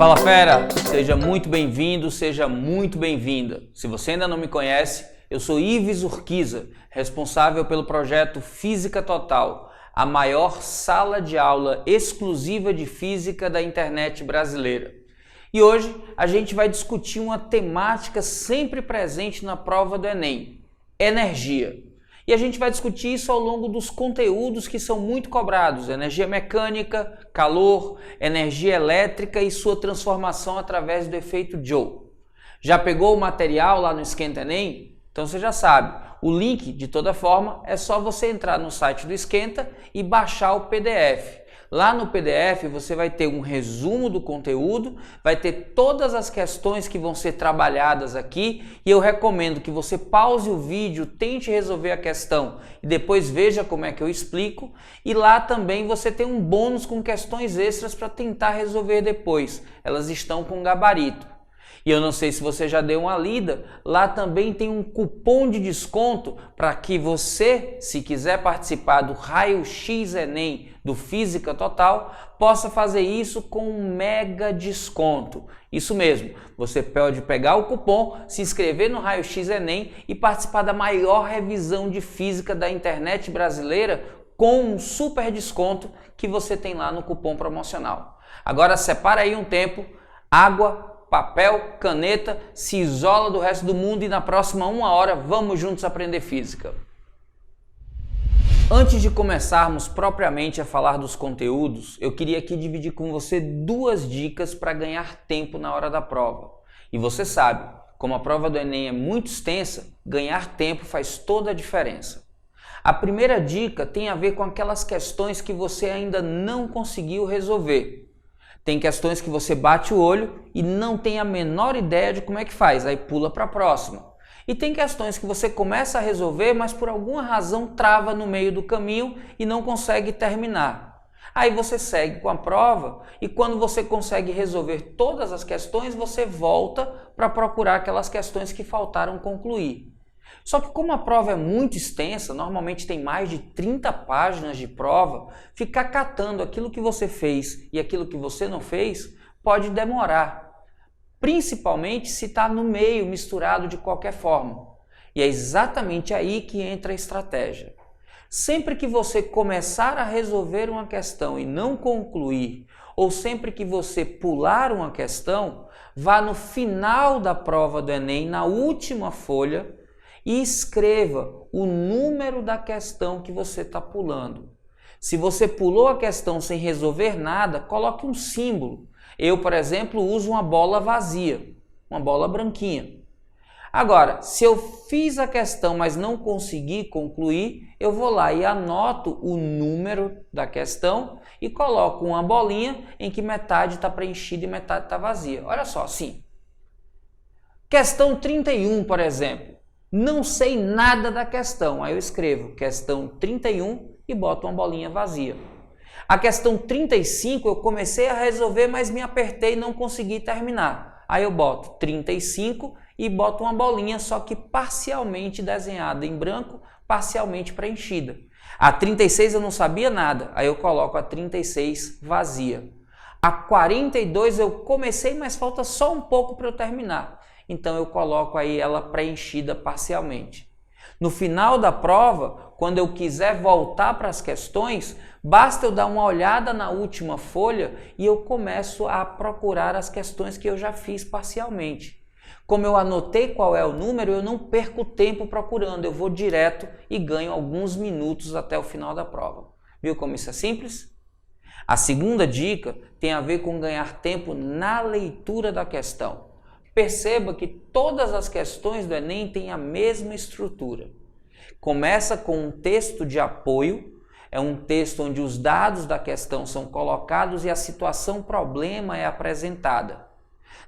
Fala fera, seja muito bem-vindo, seja muito bem-vinda. Se você ainda não me conhece, eu sou Ives Urquiza, responsável pelo projeto Física Total, a maior sala de aula exclusiva de física da internet brasileira. E hoje a gente vai discutir uma temática sempre presente na prova do Enem: energia. E a gente vai discutir isso ao longo dos conteúdos que são muito cobrados: energia mecânica, calor, energia elétrica e sua transformação através do efeito Joule. Já pegou o material lá no Esquenta Enem? Então você já sabe, o link de toda forma é só você entrar no site do Esquenta e baixar o PDF. Lá no PDF você vai ter um resumo do conteúdo, vai ter todas as questões que vão ser trabalhadas aqui e eu recomendo que você pause o vídeo, tente resolver a questão e depois veja como é que eu explico. E lá também você tem um bônus com questões extras para tentar resolver depois. Elas estão com gabarito. E eu não sei se você já deu uma lida, lá também tem um cupom de desconto para que você, se quiser participar do Raio-X Enem do Física Total, possa fazer isso com um mega desconto. Isso mesmo, você pode pegar o cupom, se inscrever no Raio-X Enem e participar da maior revisão de física da internet brasileira com um super desconto que você tem lá no cupom promocional. Agora separa aí um tempo, água, papel, caneta, se isola do resto do mundo e na próxima 1 hora vamos juntos aprender física. Antes de começarmos propriamente a falar dos conteúdos, eu queria aqui dividir com você 2 dicas para ganhar tempo na hora da prova. E você sabe, como a prova do Enem é muito extensa, ganhar tempo faz toda a diferença. A primeira dica tem a ver com aquelas questões que você ainda não conseguiu resolver. Tem questões que você bate o olho e não tem a menor ideia de como é que faz, aí pula para a próxima. E tem questões que você começa a resolver, mas por alguma razão trava no meio do caminho e não consegue terminar. Aí você segue com a prova e quando você consegue resolver todas as questões, você volta para procurar aquelas questões que faltaram concluir. Só que como a prova é muito extensa, normalmente tem mais de 30 páginas de prova, ficar catando aquilo que você fez e aquilo que você não fez pode demorar. Principalmente se está no meio, misturado de qualquer forma. E é exatamente aí que entra a estratégia. Sempre que você começar a resolver uma questão e não concluir, ou sempre que você pular uma questão, vá no final da prova do Enem, na última folha, e escreva o número da questão que você está pulando. Se você pulou a questão sem resolver nada, coloque um símbolo. Eu, por exemplo, uso uma bola vazia, uma bola branquinha. Agora, se eu fiz a questão, mas não consegui concluir, eu vou lá e anoto o número da questão e coloco uma bolinha em que metade está preenchida e metade está vazia. Olha só, assim. Questão 31, por exemplo. Não sei nada da questão, aí eu escrevo questão 31 e boto uma bolinha vazia. A questão 35 eu comecei a resolver, mas me apertei e não consegui terminar. Aí eu boto 35 e boto uma bolinha, só que parcialmente desenhada em branco, parcialmente preenchida. A 36 eu não sabia nada, aí eu coloco a 36 vazia. A 42 eu comecei, mas falta só um pouco para eu terminar. Então eu coloco aí ela preenchida parcialmente. No final da prova, quando eu quiser voltar para as questões, basta eu dar uma olhada na última folha e eu começo a procurar as questões que eu já fiz parcialmente. Como eu anotei qual é o número, eu não perco tempo procurando, eu vou direto e ganho alguns minutos até o final da prova. Viu como isso é simples? A segunda dica tem a ver com ganhar tempo na leitura da questão. Perceba que todas as questões do Enem têm a mesma estrutura. Começa com um texto de apoio, é um texto onde os dados da questão são colocados e a situação problema é apresentada.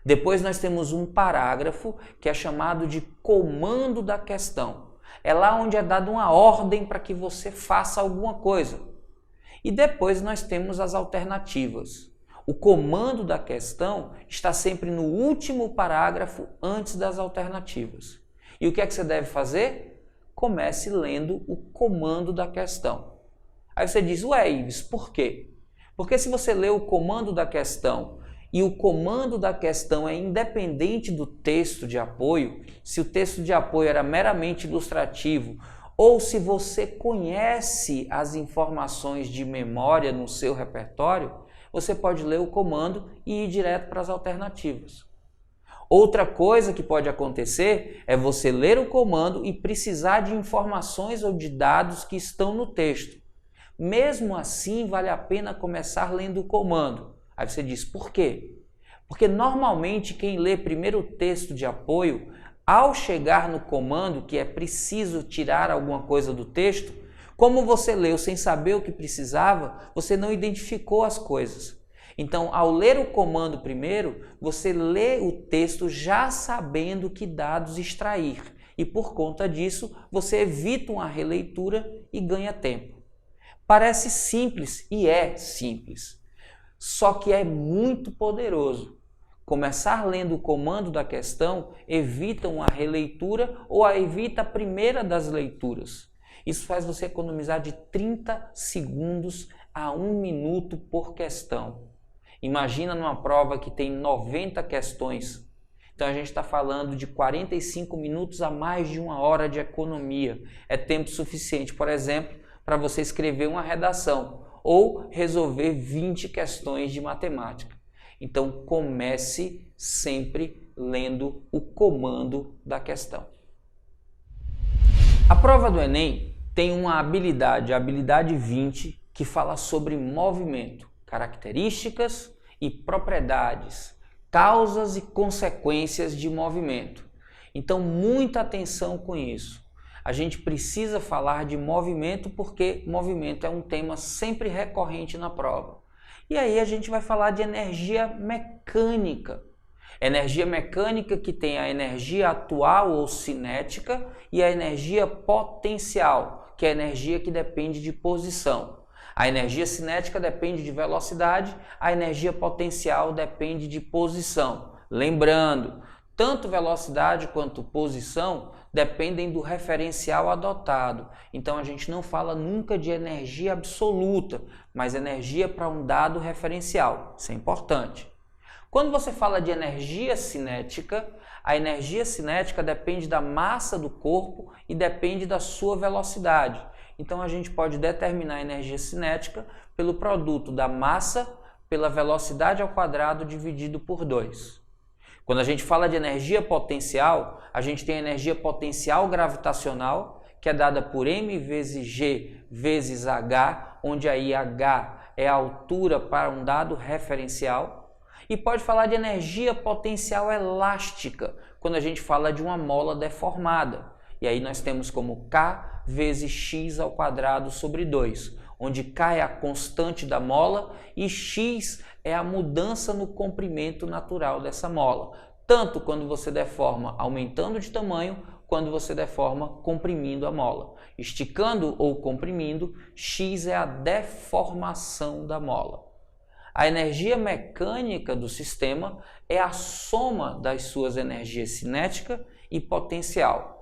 Depois nós temos um parágrafo que é chamado de comando da questão. É lá onde é dada uma ordem para que você faça alguma coisa. E depois nós temos as alternativas. O comando da questão está sempre no último parágrafo antes das alternativas. E o que é que você deve fazer? Comece lendo o comando da questão. Aí você diz, ué, Ives, por quê? Porque se você lê o comando da questão e o comando da questão é independente do texto de apoio, se o texto de apoio era meramente ilustrativo, ou se você conhece as informações de memória no seu repertório, você pode ler o comando e ir direto para as alternativas. Outra coisa que pode acontecer é você ler o comando e precisar de informações ou de dados que estão no texto. Mesmo assim, vale a pena começar lendo o comando. Aí você diz, por quê? Porque normalmente quem lê primeiro o texto de apoio, ao chegar no comando, que é preciso tirar alguma coisa do texto, como você leu sem saber o que precisava, você não identificou as coisas. Então, ao ler o comando primeiro, você lê o texto já sabendo que dados extrair. E por conta disso, você evita uma releitura e ganha tempo. Parece simples e é simples, só que é muito poderoso. Começar lendo o comando da questão evita uma releitura ou evita a primeira das leituras. Isso faz você economizar de 30 segundos a 1 minuto por questão. Imagina numa prova que tem 90 questões. Então a gente está falando de 45 minutos a mais de 1 hora de economia. É tempo suficiente, por exemplo, para você escrever uma redação ou resolver 20 questões de matemática. Então comece sempre lendo o comando da questão. A prova do Enem tem uma habilidade, a habilidade 20, que fala sobre movimento, características e propriedades, causas e consequências de movimento. Então muita atenção com isso. A gente precisa falar de movimento porque movimento é um tema sempre recorrente na prova. E aí a gente vai falar de energia mecânica. Energia mecânica que tem a energia atual ou cinética e a energia potencial, que é a energia que depende de posição. A energia cinética depende de velocidade, a energia potencial depende de posição. Lembrando, tanto velocidade quanto posição dependem do referencial adotado. Então a gente não fala nunca de energia absoluta, mas energia para um dado referencial. Isso é importante. Quando você fala de energia cinética, a energia cinética depende da massa do corpo e depende da sua velocidade. Então a gente pode determinar a energia cinética pelo produto da massa pela velocidade ao quadrado dividido por 2. Quando a gente fala de energia potencial, a gente tem a energia potencial gravitacional, que é dada por m vezes g vezes h, onde aí h é a altura para um dado referencial. E pode falar de energia potencial elástica, quando a gente fala de uma mola deformada. E aí nós temos como K vezes x ao quadrado sobre 2, onde K é a constante da mola e x é a mudança no comprimento natural dessa mola, tanto quando você deforma aumentando de tamanho, quando você deforma comprimindo a mola. Esticando ou comprimindo, x é a deformação da mola. A energia mecânica do sistema é a soma das suas energias cinética e potencial.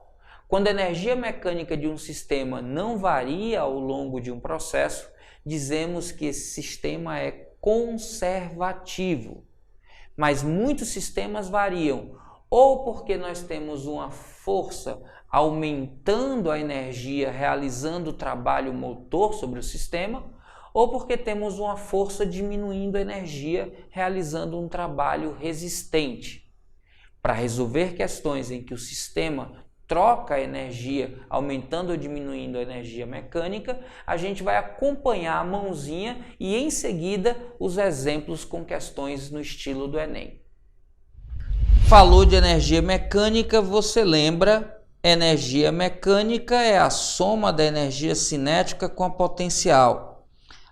Quando a energia mecânica de um sistema não varia ao longo de um processo, dizemos que esse sistema é conservativo. Mas muitos sistemas variam, ou porque nós temos uma força aumentando a energia, realizando o trabalho motor sobre o sistema, ou porque temos uma força diminuindo a energia, realizando um trabalho resistente. Para resolver questões em que o sistema troca a energia, aumentando ou diminuindo a energia mecânica, a gente vai acompanhar a mãozinha e em seguida os exemplos com questões no estilo do Enem. Falou de energia mecânica, você lembra, energia mecânica é a soma da energia cinética com a potencial.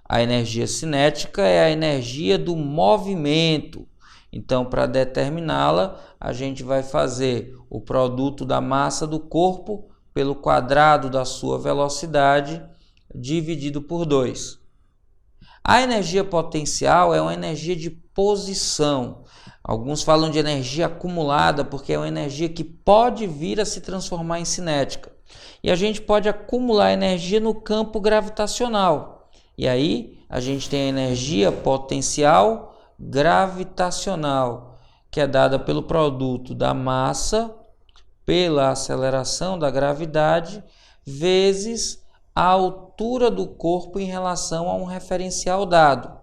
A energia cinética é a energia do movimento. Então, para determiná-la, a gente vai fazer o produto da massa do corpo pelo quadrado da sua velocidade dividido por 2. A energia potencial é uma energia de posição. Alguns falam de energia acumulada porque é uma energia que pode vir a se transformar em cinética. E a gente pode acumular energia no campo gravitacional. E aí a gente tem a energia potencial gravitacional, que é dada pelo produto da massa pela aceleração da gravidade vezes a altura do corpo em relação a um referencial dado.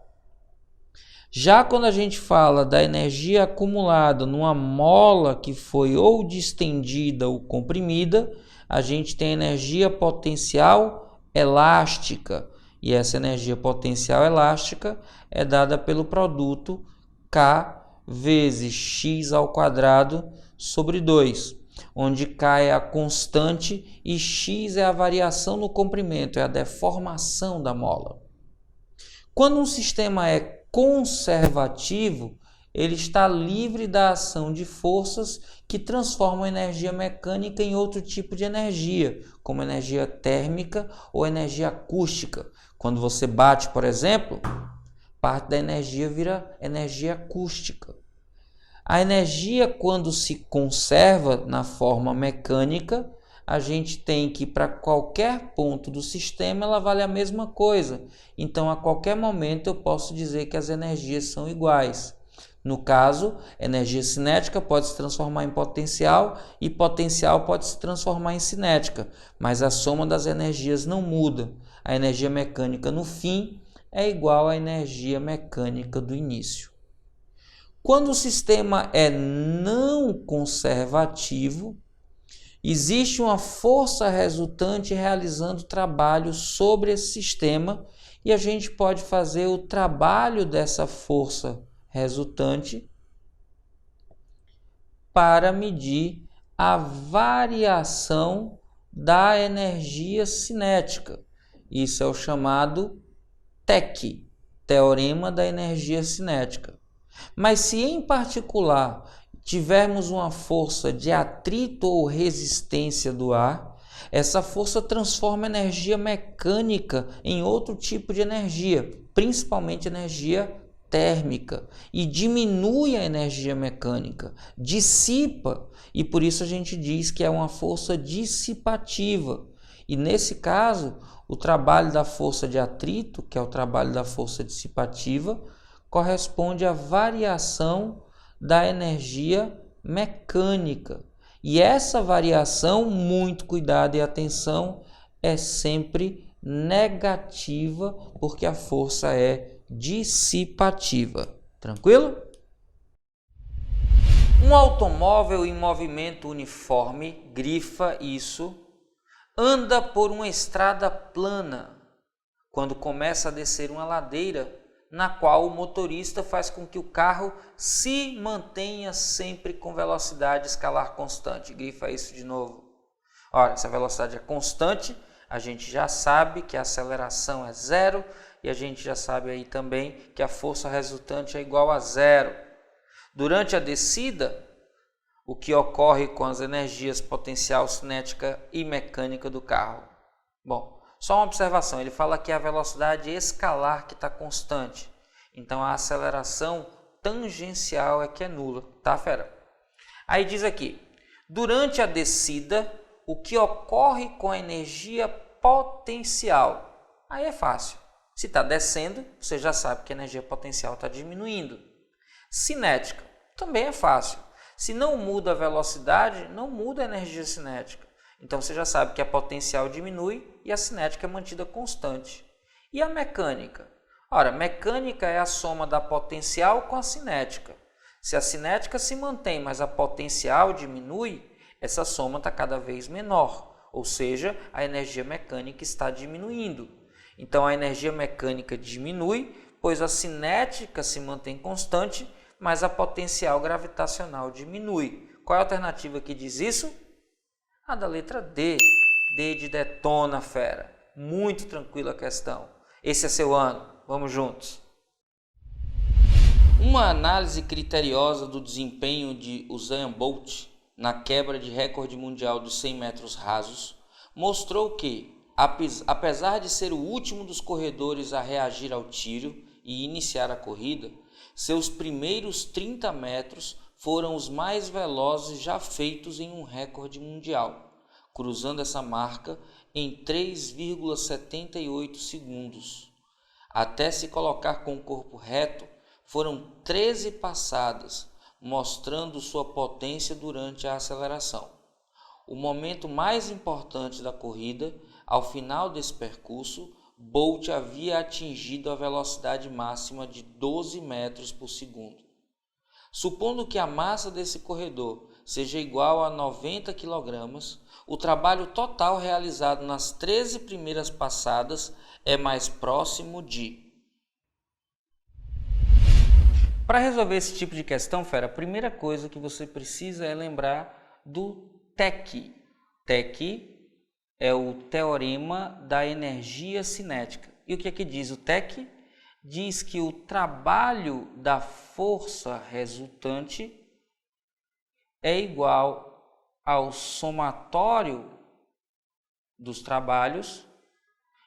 Já quando a gente fala da energia acumulada numa mola que foi ou distendida ou comprimida, a gente tem energia potencial elástica. E essa energia potencial elástica é dada pelo produto K vezes x ao quadrado sobre 2, onde K é a constante e x é a variação no comprimento, é a deformação da mola. Quando um sistema é conservativo, ele está livre da ação de forças que transformam a energia mecânica em outro tipo de energia, como energia térmica ou energia acústica. Quando você bate, por exemplo, parte da energia vira energia acústica. A energia, quando se conserva na forma mecânica, a gente tem que, para qualquer ponto do sistema, ela vale a mesma coisa. Então, a qualquer momento, eu posso dizer que as energias são iguais. No caso, energia cinética pode se transformar em potencial e potencial pode se transformar em cinética, mas a soma das energias não muda. A energia mecânica no fim é igual à energia mecânica do início. Quando o sistema é não conservativo, existe uma força resultante realizando trabalho sobre esse sistema e a gente pode fazer o trabalho dessa força resultante para medir a variação da energia cinética. Isso é o chamado TEC, Teorema da Energia Cinética. Mas se em particular tivermos uma força de atrito ou resistência do ar, essa força transforma a energia mecânica em outro tipo de energia, principalmente energia térmica, e diminui a energia mecânica, dissipa, e por isso a gente diz que é uma força dissipativa. E nesse caso, o trabalho da força de atrito, que é o trabalho da força dissipativa, corresponde à variação da energia mecânica. E essa variação, muito cuidado e atenção, é sempre negativa, porque a força é dissipativa. Tranquilo? Um automóvel em movimento uniforme, grifa isso, anda por uma estrada plana quando começa a descer uma ladeira, na qual o motorista faz com que o carro se mantenha sempre com velocidade escalar constante. Grifa isso de novo. Ora, se a velocidade é constante, a gente já sabe que a aceleração é zero e a gente já sabe aí também que a força resultante é igual a zero. Durante a descida, o que ocorre com as energias potencial, cinética e mecânica do carro? Bom, só uma observação, ele fala que é a velocidade escalar que está constante, então a aceleração tangencial é que é nula, tá, fera? Aí diz aqui, durante a descida, o que ocorre com a energia potencial? Aí é fácil, se está descendo, você já sabe que a energia potencial está diminuindo. Cinética, também é fácil, se não muda a velocidade, não muda a energia cinética. Então, você já sabe que a potencial diminui e a cinética é mantida constante. E a mecânica? Ora, mecânica é a soma da potencial com a cinética. Se a cinética se mantém, mas a potencial diminui, essa soma está cada vez menor. Ou seja, a energia mecânica está diminuindo. Então, a energia mecânica diminui, pois a cinética se mantém constante, mas a potencial gravitacional diminui. Qual é a alternativa que diz isso? A da letra D. D de detona, fera. Muito tranquila a questão. Esse é seu ano. Vamos juntos. Uma análise criteriosa do desempenho de Usain Bolt na quebra de recorde mundial dos 100 metros rasos mostrou que, apesar de ser o último dos corredores a reagir ao tiro e iniciar a corrida, seus primeiros 30 metros foram os mais velozes já feitos em um recorde mundial, cruzando essa marca em 3,78 segundos. Até se colocar com o corpo reto, Foram 13 passadas, mostrando sua potência durante a aceleração. O momento mais importante da corrida, ao final desse percurso, Bolt havia atingido a velocidade máxima de 12 metros por segundo. Supondo que a massa desse corredor seja igual a 90 kg, o trabalho total realizado nas 13 primeiras passadas é mais próximo de... Para resolver esse tipo de questão, fera, a primeira coisa que você precisa é lembrar do TEC. TEC é o Teorema da Energia Cinética. E o que é que diz o TEC? Diz que o trabalho da força resultante é igual ao somatório dos trabalhos.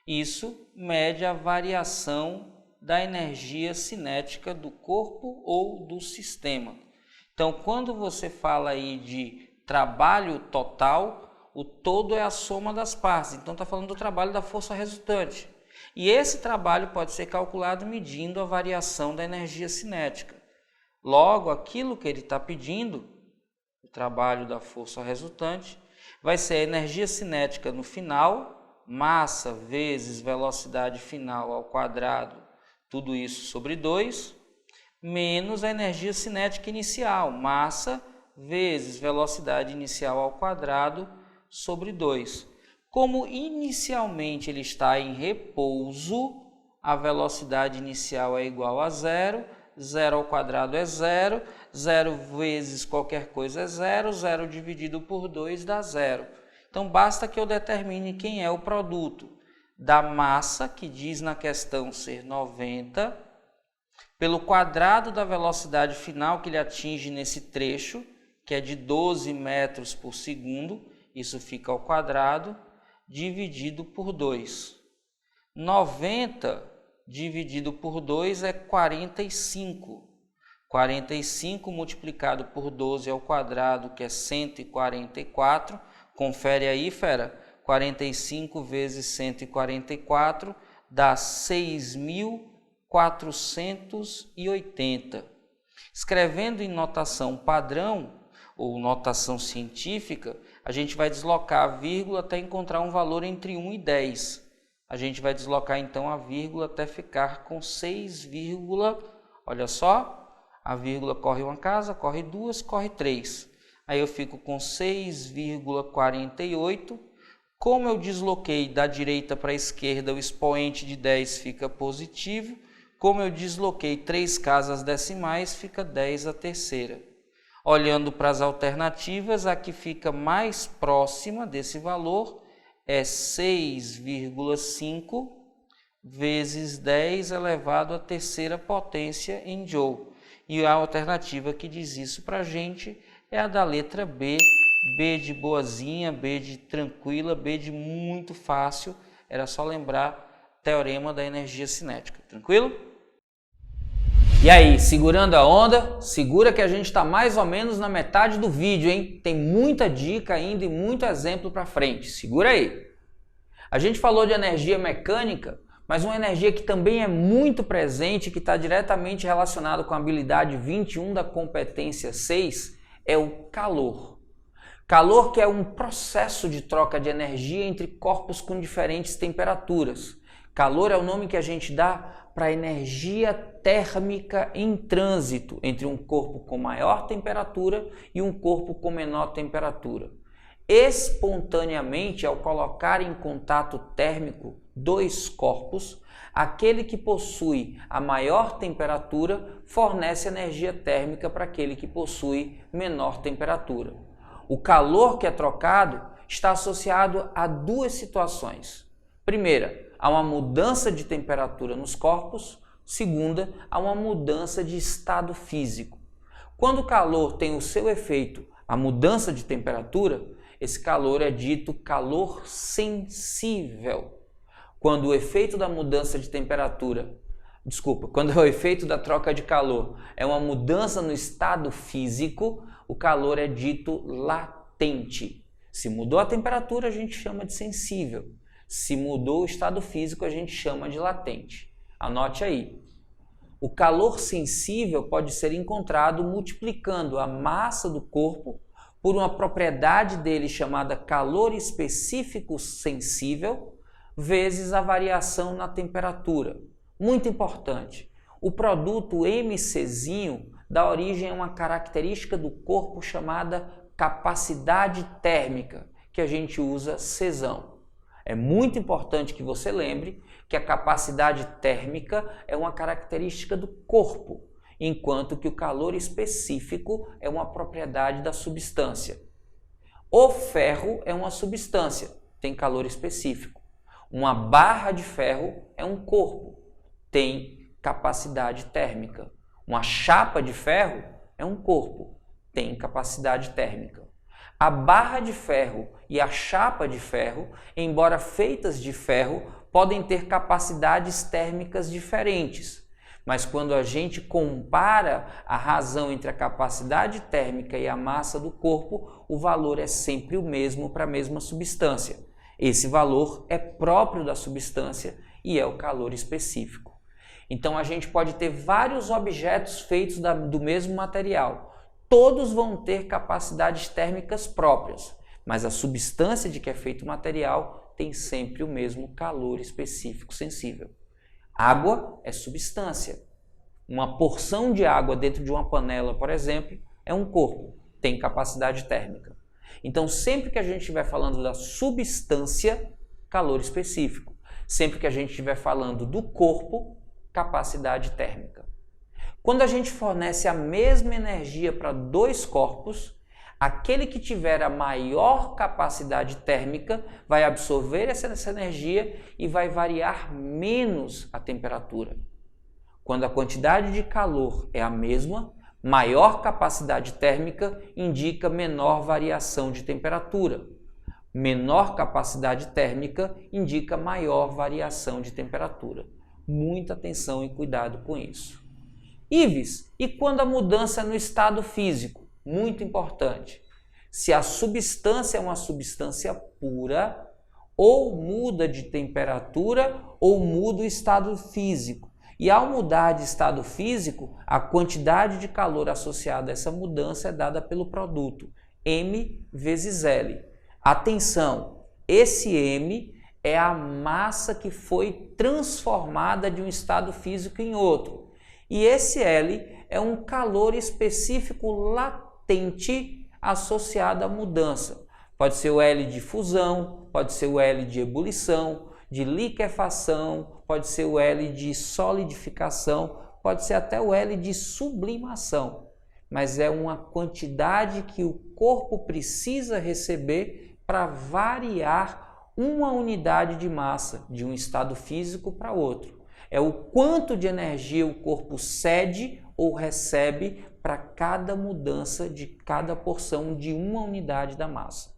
Isso mede a variação da energia cinética do corpo ou do sistema. Então, quando você fala aí de trabalho total, o todo é a soma das partes. Então, está falando do trabalho da força resultante. E esse trabalho pode ser calculado medindo a variação da energia cinética. Logo, aquilo que ele está pedindo, o trabalho da força resultante, vai ser a energia cinética no final, massa vezes velocidade final ao quadrado, tudo isso sobre 2, menos a energia cinética inicial, massa vezes velocidade inicial ao quadrado sobre 2. Como inicialmente ele está em repouso, a velocidade inicial é igual a 0, 0 ao quadrado é 0, 0 vezes qualquer coisa é 0, 0 dividido por 2 dá 0. Então basta que eu determine quem é o produto da massa, que diz na questão ser 90, pelo quadrado da velocidade final que ele atinge nesse trecho, que é de 12 metros por segundo, isso fica ao quadrado, dividido por 2. 90 dividido por 2 é 45. 45 multiplicado por 12 ao quadrado, que é 144. Confere aí, fera. 45 vezes 144 dá 6.480. Escrevendo em notação padrão, ou notação científica, a gente vai deslocar a vírgula até encontrar um valor entre 1 e 10. A gente vai deslocar então a vírgula até ficar com 6, olha só, a vírgula corre uma casa, corre duas, corre 3. Aí eu fico com 6,48. Como eu desloquei da direita para a esquerda, o expoente de 10 fica positivo. Como eu desloquei 3 casas decimais, fica 10 a terceira. Olhando para as alternativas, a que fica mais próxima desse valor é 6,5 vezes 10 elevado à terceira potência em Joule. E a alternativa que diz isso para a gente é a da letra B. B de boazinha, B de tranquila, B de muito fácil. Era só lembrar Teorema da Energia Cinética. Tranquilo? E aí, segurando a onda? Segura que a gente está mais ou menos na metade do vídeo, hein? Tem muita dica ainda e muito exemplo para frente. Segura aí. A gente falou de energia mecânica, mas uma energia que também é muito presente, que está diretamente relacionada com a habilidade 21 da competência 6, é o calor. Calor que é um processo de troca de energia entre corpos com diferentes temperaturas. Calor é o nome que a gente dá para a energia térmica em trânsito entre um corpo com maior temperatura e um corpo com menor temperatura. Espontaneamente, ao colocar em contato térmico dois corpos, aquele que possui a maior temperatura fornece energia térmica para aquele que possui menor temperatura. O calor que é trocado está associado a duas situações. Primeira, a uma mudança de temperatura nos corpos. Segunda, a uma mudança de estado físico. Quando o calor tem o seu efeito, a mudança de temperatura, esse calor é dito calor sensível. Quando o efeito da mudança de temperatura, quando o efeito da troca de calor é uma mudança no estado físico, o calor é dito latente. Se mudou a temperatura, a gente chama de sensível. Se mudou o estado físico, a gente chama de latente. Anote aí. O calor sensível pode ser encontrado multiplicando a massa do corpo por uma propriedade dele chamada calor específico sensível, vezes a variação na temperatura. Muito importante, o produto mCzinho dá origem a uma característica do corpo chamada capacidade térmica, que a gente usa Czão. É muito importante que você lembre que a capacidade térmica é uma característica do corpo, enquanto que o calor específico é uma propriedade da substância. O ferro é uma substância, tem calor específico. Uma barra de ferro é um corpo, tem capacidade térmica. Uma chapa de ferro é um corpo, tem capacidade térmica. A barra de ferro e a chapa de ferro, embora feitas de ferro, podem ter capacidades térmicas diferentes. Mas quando a gente compara a razão entre a capacidade térmica e a massa do corpo, o valor é sempre o mesmo para a mesma substância. Esse valor é próprio da substância e é o calor específico. Então a gente pode ter vários objetos feitos do mesmo material. Todos vão ter capacidades térmicas próprias, mas a substância de que é feito o material tem sempre o mesmo calor específico sensível. Água é substância. Uma porção de água dentro de uma panela, por exemplo, é um corpo, tem capacidade térmica. Então, sempre que a gente estiver falando da substância, calor específico. Sempre que a gente estiver falando do corpo, capacidade térmica. Quando a gente fornece a mesma energia para dois corpos, aquele que tiver a maior capacidade térmica vai absorver essa energia e vai variar menos a temperatura. Quando a quantidade de calor é a mesma, maior capacidade térmica indica menor variação de temperatura. Menor capacidade térmica indica maior variação de temperatura. Muita atenção e cuidado com isso. Ives, e quando a mudança no estado físico? Muito importante. Se a substância é uma substância pura, ou muda de temperatura ou muda o estado físico. E ao mudar de estado físico, a quantidade de calor associada a essa mudança é dada pelo produto, M vezes L. Atenção, esse M é a massa que foi transformada de um estado físico em outro. E esse L é um calor específico latente associado à mudança. Pode ser o L de fusão, pode ser o L de ebulição, de liquefação, pode ser o L de solidificação, pode ser até o L de sublimação. Mas é uma quantidade que o corpo precisa receber para variar uma unidade de massa de um estado físico para outro. É o quanto de energia o corpo cede ou recebe para cada mudança de cada porção de uma unidade da massa.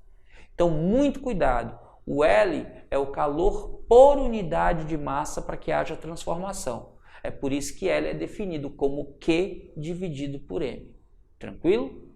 Então, muito cuidado. O L é o calor por unidade de massa para que haja transformação. É por isso que L é definido como Q dividido por M. Tranquilo?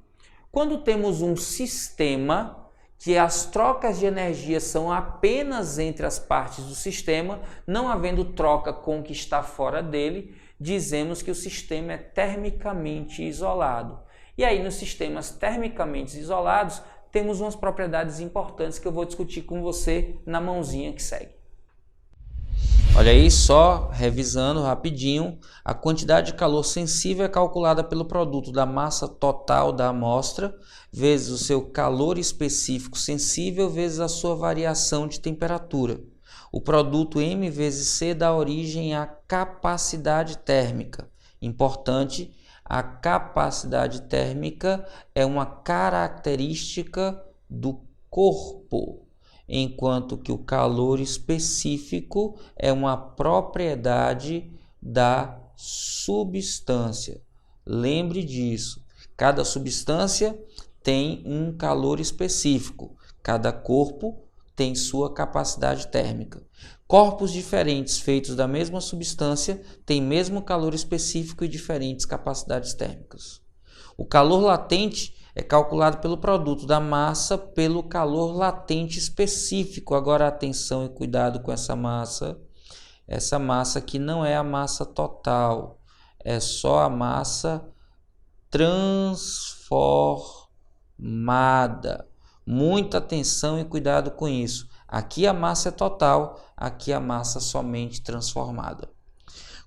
Quando temos um sistema que as trocas de energia são apenas entre as partes do sistema, não havendo troca com o que está fora dele, dizemos que o sistema é termicamente isolado. E aí, nos sistemas termicamente isolados, temos umas propriedades importantes que eu vou discutir com você na mãozinha que segue. Olha aí, só revisando rapidinho, a quantidade de calor sensível é calculada pelo produto da massa total da amostra, vezes o seu calor específico sensível, vezes a sua variação de temperatura. O produto M vezes C dá origem à capacidade térmica. Importante, a capacidade térmica é uma característica do corpo, enquanto que o calor específico é uma propriedade da substância. Lembre disso. Cada substância tem um calor específico. Cada corpo tem sua capacidade térmica. Corpos diferentes feitos da mesma substância têm mesmo calor específico e diferentes capacidades térmicas. O calor latente é calculado pelo produto da massa pelo calor latente específico. Agora, atenção e cuidado com essa massa. Essa massa aqui não é a massa total. é só a massa transformada. Muita atenção e cuidado com isso. Aqui a massa é total, aqui a massa somente transformada.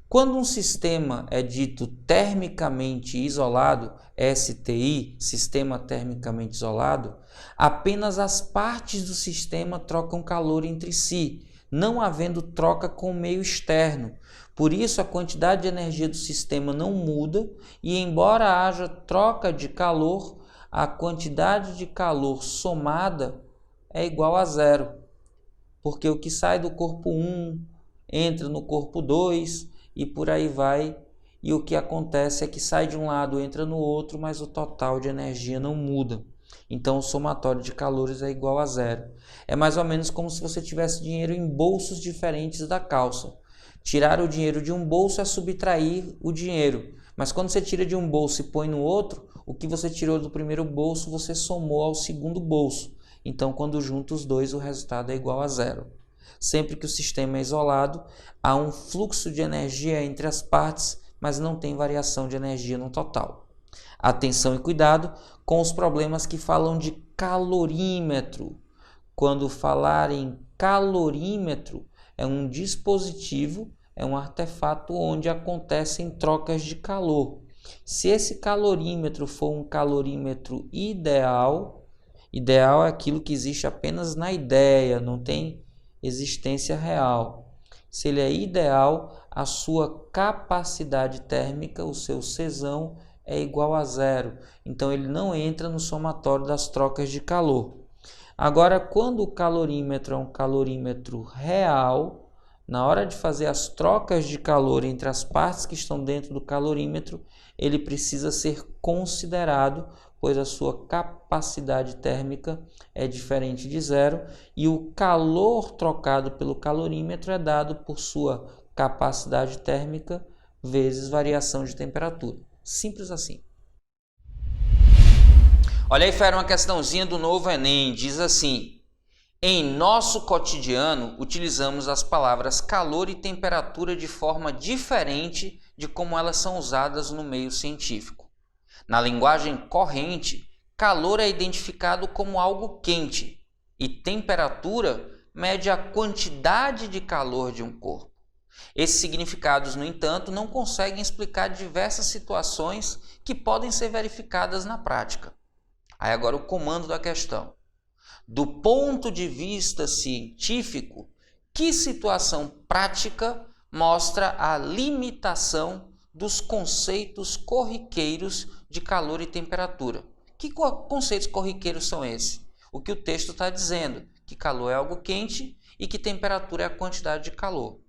Quando um sistema é dito termicamente isolado, STI, sistema termicamente isolado, apenas as partes do sistema trocam calor entre si, não havendo troca com o meio externo. Por isso, a quantidade de energia do sistema não muda e, embora haja troca de calor, a quantidade de calor somada é igual a zero. Porque o que sai do corpo 1 entra no corpo 2 e por aí vai. E o que acontece é que sai de um lado, entra no outro, mas o total de energia não muda. Então o somatório de calores é igual a zero. É mais ou menos como se você tivesse dinheiro em bolsos diferentes da calça. Tirar o dinheiro de um bolso é subtrair o dinheiro. Mas quando você tira de um bolso e põe no outro, o que você tirou do primeiro bolso, você somou ao segundo bolso. Então, quando junta os dois, o resultado é igual a zero. Sempre que o sistema é isolado, há um fluxo de energia entre as partes, mas não tem variação de energia no total. Atenção e cuidado com os problemas que falam de calorímetro. Quando falar em calorímetro, é um dispositivo, é um artefato onde acontecem trocas de calor. Se esse calorímetro for um calorímetro ideal, ideal é aquilo que existe apenas na ideia, não tem existência real. Se ele é ideal, a sua capacidade térmica, o seu Czão, é igual a zero. Então ele não entra no somatório das trocas de calor. Agora, quando o calorímetro é um calorímetro real, na hora de fazer as trocas de calor entre as partes que estão dentro do calorímetro, ele precisa ser considerado, pois a sua capacidade térmica é diferente de zero e o calor trocado pelo calorímetro é dado por sua capacidade térmica vezes variação de temperatura. Simples assim. Olha aí, Fera, uma questãozinha do novo Enem. Diz assim: em nosso cotidiano, utilizamos as palavras calor e temperatura de forma diferente de como elas são usadas no meio científico. Na linguagem corrente, calor é identificado como algo quente e temperatura mede a quantidade de calor de um corpo. Esses significados, no entanto, não conseguem explicar diversas situações que podem ser verificadas na prática. Aí agora o comando da questão. Do ponto de vista científico, que situação prática mostra a limitação dos conceitos corriqueiros de calor e temperatura? Que conceitos corriqueiros são esses? O que o texto está dizendo, que calor é algo quente e que temperatura é a quantidade de calor.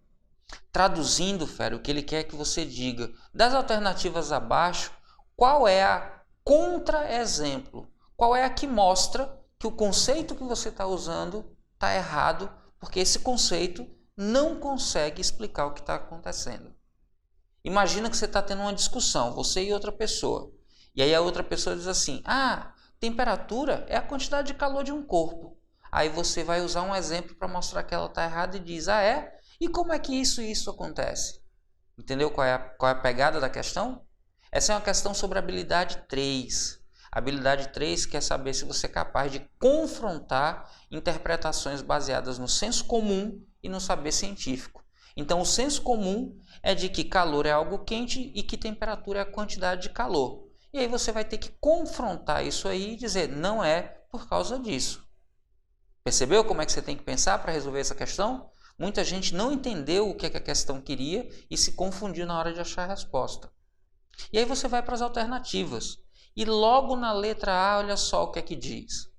Traduzindo, Fera, o que ele quer que você diga, das alternativas abaixo, qual é a contra-exemplo? Qual é a que mostra que o conceito que você está usando está errado, porque esse conceito não consegue explicar o que está acontecendo? Imagina que você está tendo uma discussão, você e outra pessoa. E aí a outra pessoa diz assim: temperatura é a quantidade de calor de um corpo. Aí você vai usar um exemplo para mostrar que ela está errada e diz: é? E como é que isso acontece? Entendeu qual é a pegada da questão? Essa é uma questão sobre habilidade 3. A habilidade 3 quer saber se você é capaz de confrontar interpretações baseadas no senso comum e no saber científico. Então, o senso comum é de que calor é algo quente e que temperatura é a quantidade de calor. E aí você vai ter que confrontar isso aí e dizer: não é por causa disso. Percebeu como é que você tem que pensar para resolver essa questão? Muita gente não entendeu o que a questão queria e se confundiu na hora de achar a resposta. E aí você vai para as alternativas. E logo na letra A, olha só o que é que diz.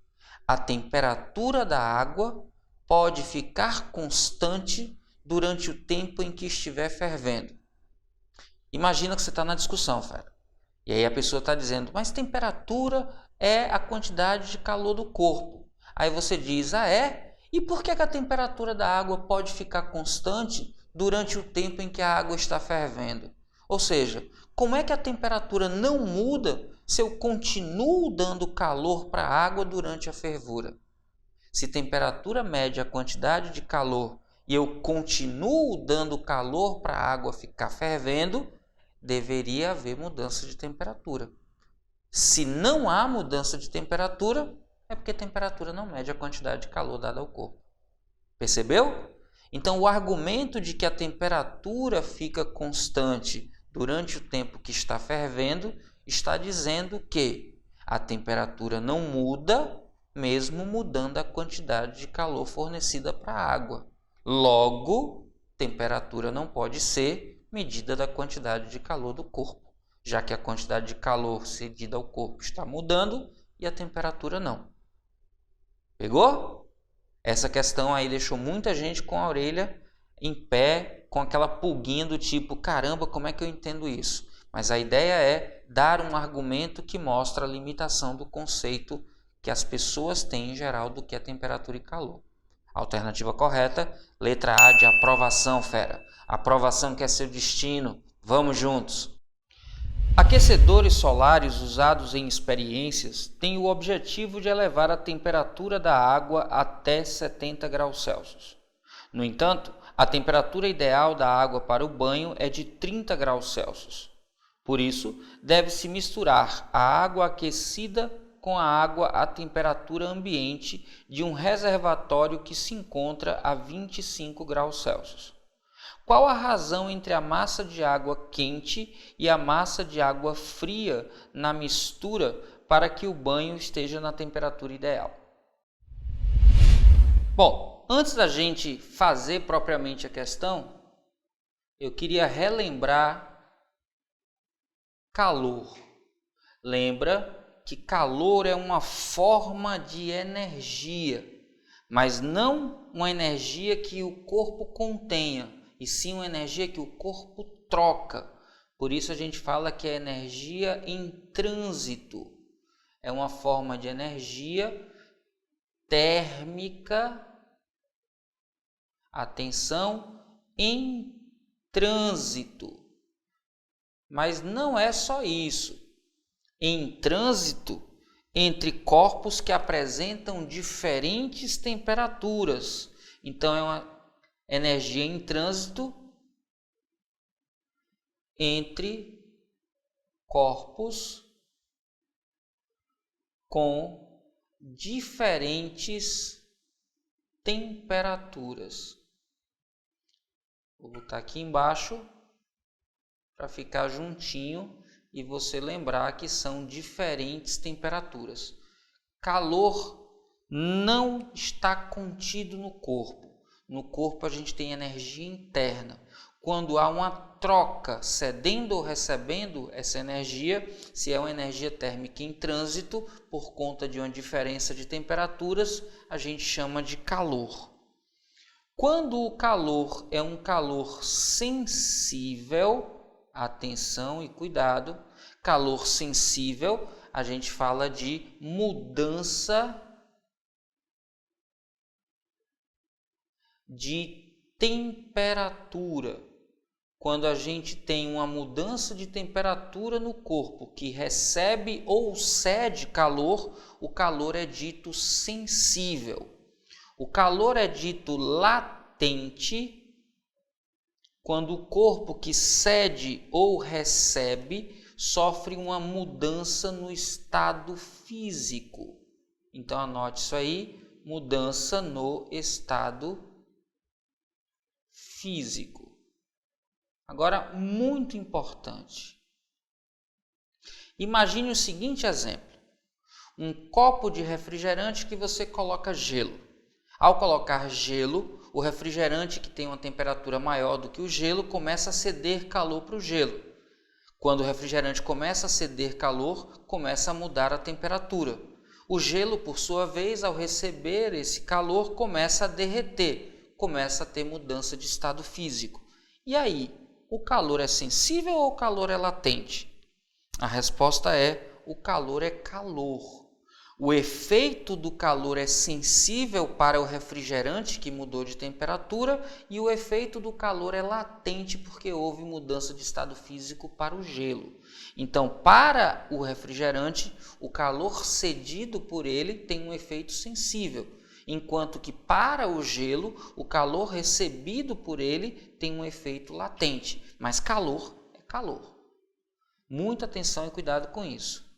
A temperatura da água pode ficar constante durante o tempo em que estiver fervendo. Imagina que você está na discussão, Fera. E aí a pessoa está dizendo: mas temperatura é a quantidade de calor do corpo. Aí você diz: é? E por que a temperatura da água pode ficar constante durante o tempo em que a água está fervendo? Ou seja, como é que a temperatura não muda se eu continuo dando calor para a água durante a fervura? Se temperatura mede a quantidade de calor e eu continuo dando calor para a água ficar fervendo, deveria haver mudança de temperatura. Se não há mudança de temperatura, é porque a temperatura não mede a quantidade de calor dada ao corpo. Percebeu? Então, o argumento de que a temperatura fica constante durante o tempo que está fervendo está dizendo que a temperatura não muda, mesmo mudando a quantidade de calor fornecida para a água. Logo, temperatura não pode ser medida da quantidade de calor do corpo, já que a quantidade de calor cedida ao corpo está mudando e a temperatura não. Pegou? Essa questão aí deixou muita gente com a orelha em pé, com aquela pulguinha do tipo, caramba, como é que eu entendo isso? Mas a ideia é dar um argumento que mostra a limitação do conceito que as pessoas têm em geral do que é temperatura e calor. Alternativa correta, letra A de aprovação, fera. Aprovação que é seu destino. Vamos juntos. Aquecedores solares usados em experiências têm o objetivo de elevar a temperatura da água até 70 graus Celsius. No entanto, a temperatura ideal da água para o banho é de 30 graus Celsius. Por isso, deve-se misturar a água aquecida com a água à temperatura ambiente de um reservatório que se encontra a 25 graus Celsius. Qual a razão entre a massa de água quente e a massa de água fria na mistura para que o banho esteja na temperatura ideal? Bom, antes da gente fazer propriamente a questão, eu queria relembrar calor. Lembra que calor é uma forma de energia, mas não uma energia que o corpo contenha, e sim uma energia que o corpo troca. Por isso a gente fala que é energia em trânsito. É uma forma de energia térmica, atenção, em trânsito. Mas não é só isso. Em trânsito entre corpos que apresentam diferentes temperaturas. Então é uma energia em trânsito entre corpos com diferentes temperaturas. Vou botar aqui embaixo para ficar juntinho e você lembrar que são diferentes temperaturas. Calor não está contido no corpo. No corpo a gente tem energia interna. Quando há uma troca, cedendo ou recebendo essa energia, se é uma energia térmica em trânsito, por conta de uma diferença de temperaturas, a gente chama de calor. Quando o calor é um calor sensível, atenção e cuidado, calor sensível, a gente fala de mudança de temperatura. Quando a gente tem uma mudança de temperatura no corpo que recebe ou cede calor, o calor é dito sensível. O calor é dito latente quando o corpo que cede ou recebe sofre uma mudança no estado físico. Então anote isso aí, mudança no estado físico. Agora, muito importante. Imagine o seguinte exemplo. Um copo de refrigerante que você coloca gelo. Ao colocar gelo, o refrigerante que tem uma temperatura maior do que o gelo começa a ceder calor para o gelo. Quando o refrigerante começa a ceder calor, começa a mudar a temperatura. O gelo, por sua vez, ao receber esse calor, começa a derreter. Começa a ter mudança de estado físico. E aí, o calor é sensível ou o calor é latente? A resposta é: o calor é calor. O efeito do calor é sensível para o refrigerante que mudou de temperatura e o efeito do calor é latente porque houve mudança de estado físico para o gelo. Então, para o refrigerante, o calor cedido por ele tem um efeito sensível. Enquanto que para o gelo, o calor recebido por ele tem um efeito latente. Mas calor é calor. Muita atenção e cuidado com isso.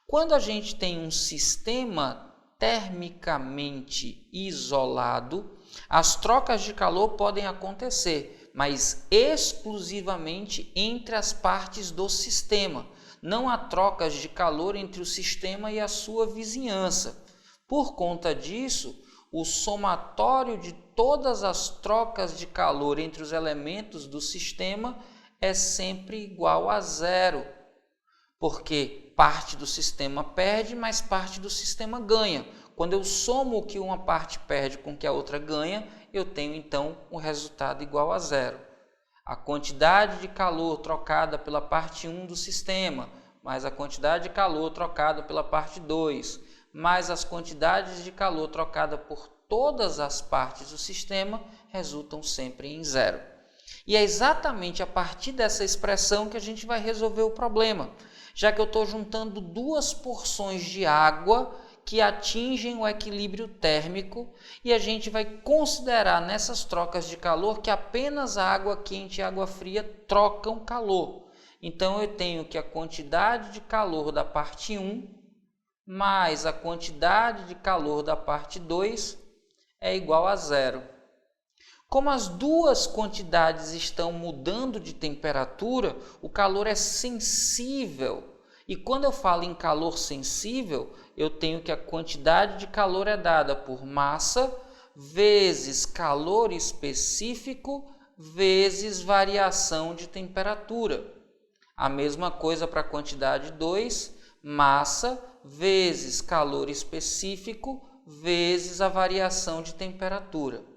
Quando a gente tem um sistema termicamente isolado, as trocas de calor podem acontecer, mas exclusivamente entre as partes do sistema. Não há trocas de calor entre o sistema e a sua vizinhança. Por conta disso, o somatório de todas as trocas de calor entre os elementos do sistema é sempre igual a zero, porque parte do sistema perde, mas parte do sistema ganha. Quando eu somo o que uma parte perde com o que a outra ganha, eu tenho então um resultado igual a zero. A quantidade de calor trocada pela parte 1 do sistema, mais a quantidade de calor trocada pela parte 2, mais as quantidades de calor trocada por todas as partes do sistema, resultam sempre em zero. E é exatamente a partir dessa expressão que a gente vai resolver o problema, já que eu estou juntando duas porções de água que atingem o equilíbrio térmico, e a gente vai considerar nessas trocas de calor que apenas a água quente e a água fria trocam calor. Então eu tenho que a quantidade de calor da parte 1 mais a quantidade de calor da parte 2 é igual a zero. Como as duas quantidades estão mudando de temperatura, o calor é sensível. E quando eu falo em calor sensível, eu tenho que a quantidade de calor é dada por massa vezes calor específico vezes variação de temperatura. A mesma coisa para a quantidade 2, massa vezes calor específico vezes a variação de temperatura.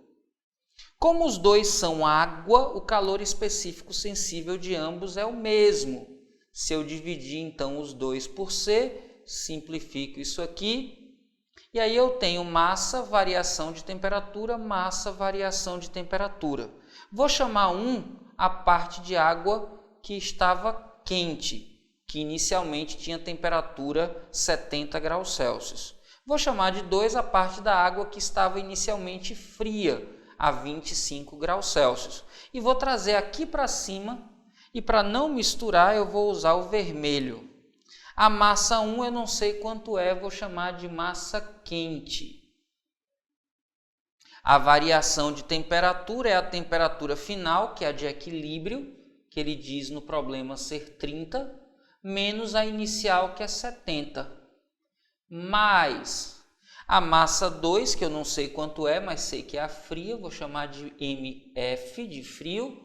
Como os dois são água, o calor específico sensível de ambos é o mesmo. Se eu dividir então os dois por C, simplifico isso aqui, e aí eu tenho massa, variação de temperatura, massa, variação de temperatura. Vou chamar a parte de água que estava quente, que inicialmente tinha temperatura 70 graus Celsius. Vou chamar de 2 a parte da água que estava inicialmente fria, a 25 graus Celsius. E vou trazer aqui para cima, e para não misturar eu vou usar o vermelho. A massa 1 eu não sei quanto é, vou chamar de massa quente. A variação de temperatura é a temperatura final, que é a de equilíbrio, que ele diz no problema ser 30, menos a inicial, que é 70, mais a massa 2, que eu não sei quanto é, mas sei que é a fria, vou chamar de MF, de frio,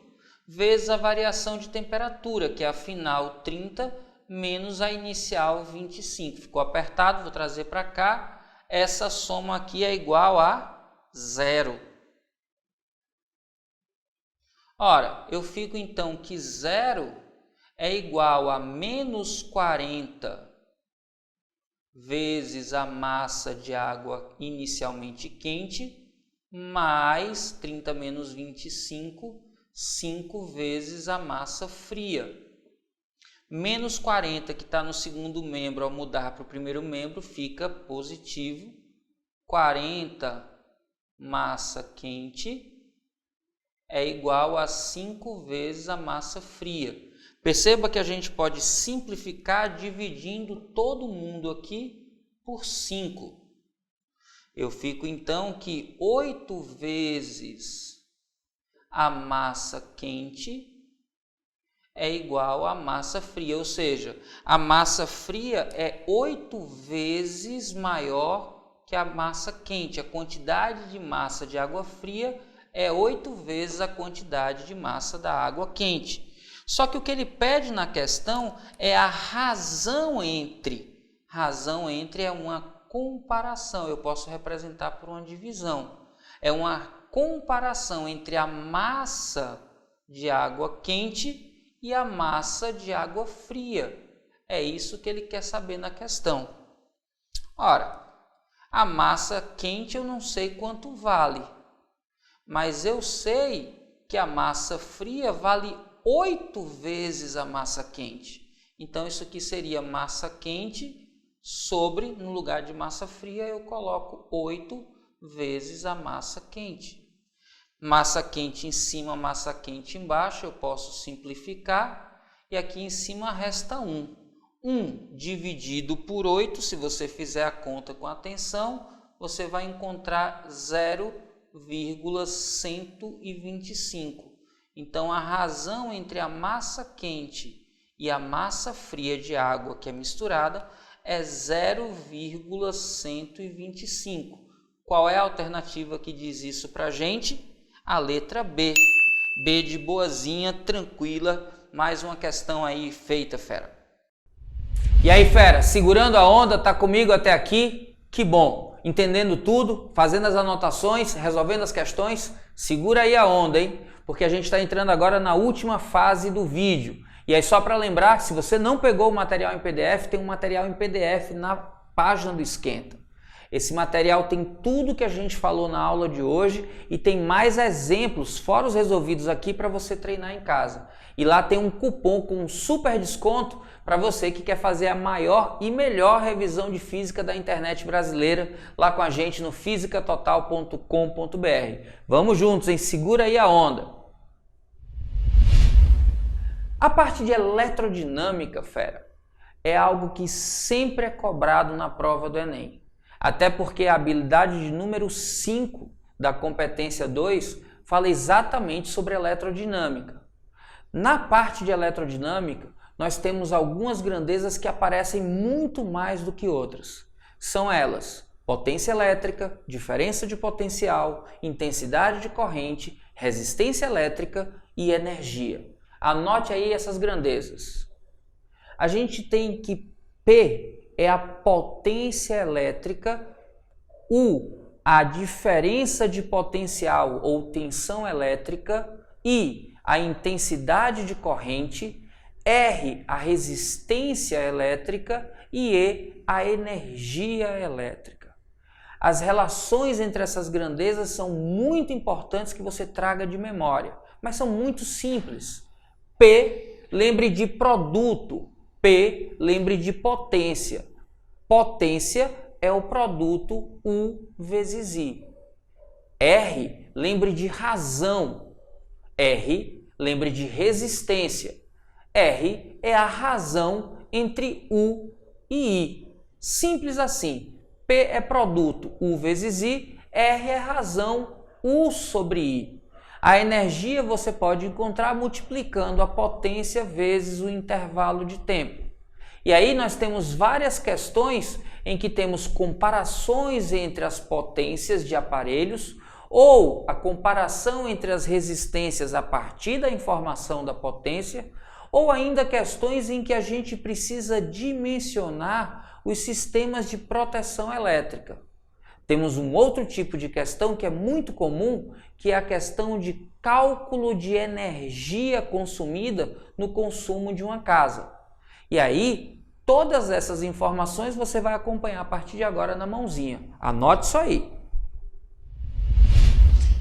vezes a variação de temperatura, que é a final 30, menos a inicial 25. Ficou apertado, vou trazer para cá. Essa soma aqui é igual a zero. Ora, eu fico então que zero é igual a menos 40 vezes a massa de água inicialmente quente, mais 30 menos 25, 5 vezes a massa fria. Menos 40, que está no segundo membro, ao mudar para o primeiro membro, fica positivo. 40 massa quente é igual a 5 vezes a massa fria. Perceba que a gente pode simplificar dividindo todo mundo aqui por 5. Eu fico então que 8 vezes a massa quente é igual à massa fria, ou seja, a massa fria é 8 vezes maior que a massa quente. A quantidade de massa de água fria é 8 vezes a quantidade de massa da água quente. Só que o que ele pede na questão é a razão entre. Razão entre é uma comparação, eu posso representar por uma divisão. É uma comparação entre a massa de água quente e a massa de água fria. É isso que ele quer saber na questão. Ora, a massa quente eu não sei quanto vale, mas eu sei que a massa fria vale 8 vezes a massa quente. Então, isso aqui seria massa quente sobre, no lugar de massa fria, eu coloco 8 vezes a massa quente. Massa quente em cima, massa quente embaixo, eu posso simplificar. e aqui em cima resta 1. 1 dividido por 8, se você fizer a conta com atenção, você vai encontrar 0,125. Então, a razão entre a massa quente e a massa fria de água que é misturada é 0,125. Qual é a alternativa que diz isso para a gente? A letra B. B de boazinha, tranquila. Mais uma questão aí feita, fera. E aí, fera, segurando a onda, tá comigo até aqui? Que bom! Entendendo tudo, fazendo as anotações, resolvendo as questões? Segura aí a onda, hein? Porque a gente está entrando agora na última fase do vídeo. E aí, só para lembrar, se você não pegou o material em PDF, tem um material em PDF na página do Esquenta. Esse material tem tudo que a gente falou na aula de hoje e tem mais exemplos, fora os resolvidos aqui, para você treinar em casa. E lá tem um cupom com um super desconto para você que quer fazer a maior e melhor revisão de física da internet brasileira lá com a gente no fisicatotal.com.br. Vamos juntos, hein? Segura aí a onda. A parte de eletrodinâmica, fera, é algo que sempre é cobrado na prova do Enem. Até porque a habilidade de número 5 da competência 2 fala exatamente sobre eletrodinâmica. Na parte de eletrodinâmica, nós temos algumas grandezas que aparecem muito mais do que outras. São elas: potência elétrica, diferença de potencial, intensidade de corrente, resistência elétrica e energia. Anote aí essas grandezas. A gente tem que P é a potência elétrica, U, a diferença de potencial ou tensão elétrica, I, a intensidade de corrente, R, a resistência elétrica e E, a energia elétrica. As relações entre essas grandezas são muito importantes que você traga de memória, mas são muito simples. P, lembre de produto. P, lembre de potência. Potência é o produto U vezes I. R, lembre de razão. R, lembre de resistência. R é a razão entre U e I. Simples assim. P é produto U vezes I, R é razão U sobre I. A energia você pode encontrar multiplicando a potência vezes o intervalo de tempo. E aí nós temos várias questões em que temos comparações entre as potências de aparelhos ou a comparação entre as resistências a partir da informação da potência, ou ainda questões em que a gente precisa dimensionar os sistemas de proteção elétrica. Temos um outro tipo de questão que é muito comum, que é a questão de cálculo de energia consumida no consumo de uma casa. E aí, todas essas informações você vai acompanhar a partir de agora na mãozinha. Anote isso aí.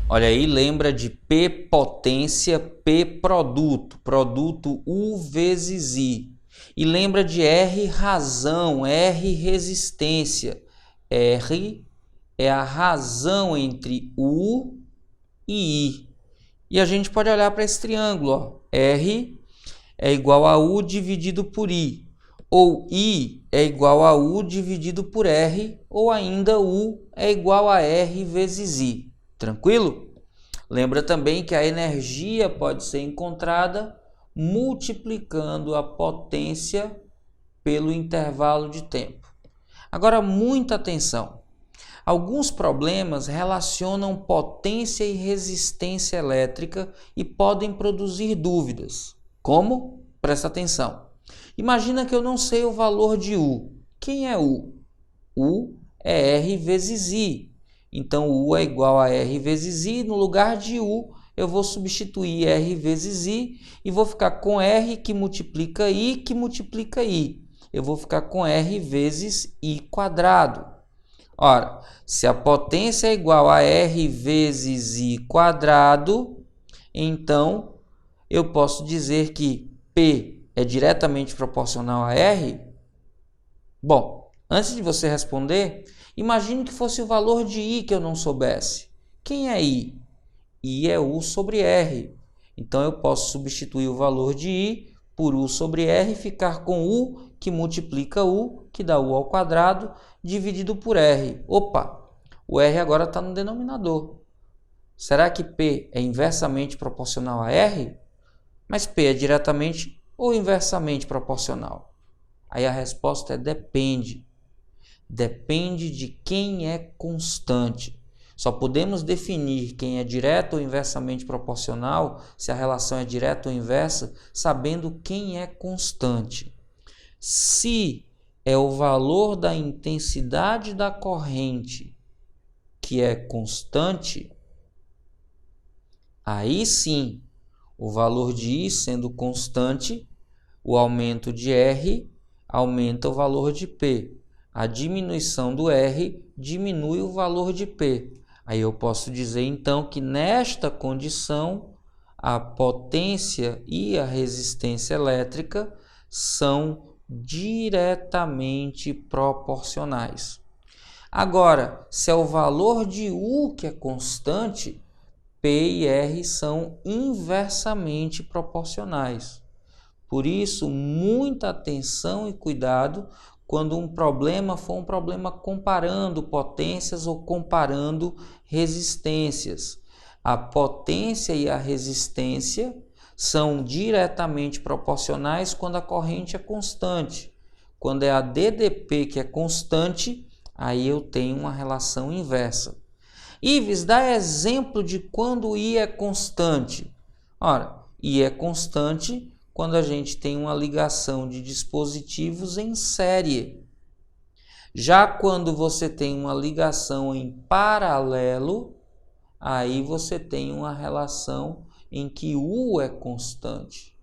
Olha aí, lembra de P potência, P produto, produto U vezes I. E lembra de R razão, R resistência. R é a razão entre U e I. E a gente pode olhar para esse triângulo, ó. R é igual a U dividido por I. Ou I é igual a U dividido por R. Ou ainda U é igual a R vezes I. Tranquilo? Lembra também que a energia pode ser encontrada multiplicando a potência pelo intervalo de tempo. Agora, muita atenção. Alguns problemas relacionam potência e resistência elétrica e podem produzir dúvidas. Como? Presta atenção. Imagina que eu não sei o valor de U. Quem é U? U é R vezes I. Então, U é igual a R vezes I. No lugar de U, eu vou substituir R vezes I e vou ficar com R que multiplica I, que multiplica I. Eu vou ficar com R vezes I quadrado. Ora, se a potência é igual a R vezes I quadrado, então eu posso dizer que P é diretamente proporcional a R? Bom, antes de você responder, imagine que fosse o valor de I que eu não soubesse. Quem é I? I é U sobre R. Então, eu posso substituir o valor de I por U sobre R, ficar com U, que multiplica U, que dá U ao quadrado, dividido por R. Opa, o R agora está no denominador. Será que P é inversamente proporcional a R? Mas P é diretamente ou inversamente proporcional? Aí a resposta é depende. Depende de quem é constante. Só podemos definir quem é direto ou inversamente proporcional, se a relação é direta ou inversa, sabendo quem é constante. Se é o valor da intensidade da corrente que é constante, aí sim, o valor de I sendo constante, o aumento de R aumenta o valor de P. A diminuição do R diminui o valor de P. Aí eu posso dizer então que nesta condição a potência e a resistência elétrica são diretamente proporcionais. Agora, se é o valor de U que é constante, P e R são inversamente proporcionais. Por isso, muita atenção e cuidado quando um problema for um problema comparando potências ou comparando resistências. A potência e a resistência são diretamente proporcionais quando a corrente é constante. Quando é a DDP que é constante, aí eu tenho uma relação inversa. Ives, dá exemplo de quando I é constante. Ora, I é constante quando a gente tem uma ligação de dispositivos em série. Já quando você tem uma ligação em paralelo, aí você tem uma relação em que U é constante.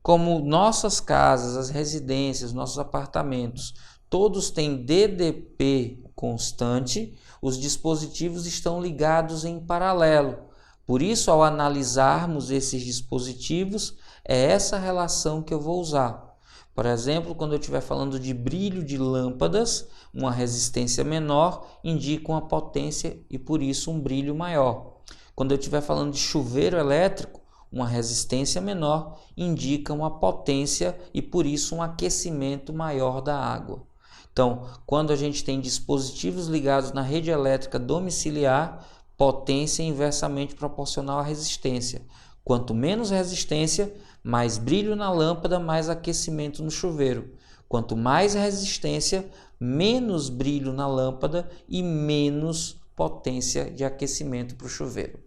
Como nossas casas, as residências, nossos apartamentos, todos têm DDP constante, os dispositivos estão ligados em paralelo. Por isso, ao analisarmos esses dispositivos, é essa relação que eu vou usar. Por exemplo, quando eu estiver falando de brilho de lâmpadas, uma resistência menor indica uma potência e, por isso, um brilho maior. Quando eu estiver falando de chuveiro elétrico, uma resistência menor indica uma potência e, por isso, um aquecimento maior da água. Então, quando a gente tem dispositivos ligados na rede elétrica domiciliar, potência é inversamente proporcional à resistência. Quanto menos resistência, mais brilho na lâmpada, mais aquecimento no chuveiro. Quanto mais resistência, menos brilho na lâmpada e menos potência de aquecimento para o chuveiro.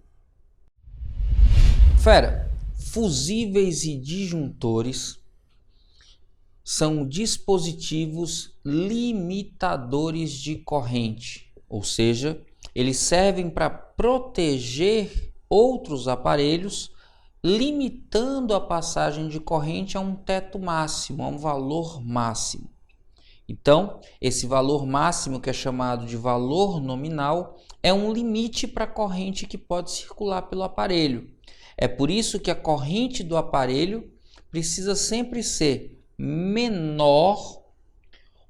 Fera, fusíveis e disjuntores são dispositivos limitadores de corrente, ou seja, eles servem para proteger outros aparelhos, limitando a passagem de corrente a um teto máximo, a um valor máximo. Então, esse valor máximo, que é chamado de valor nominal, é um limite para a corrente que pode circular pelo aparelho. É por isso que a corrente do aparelho precisa sempre ser menor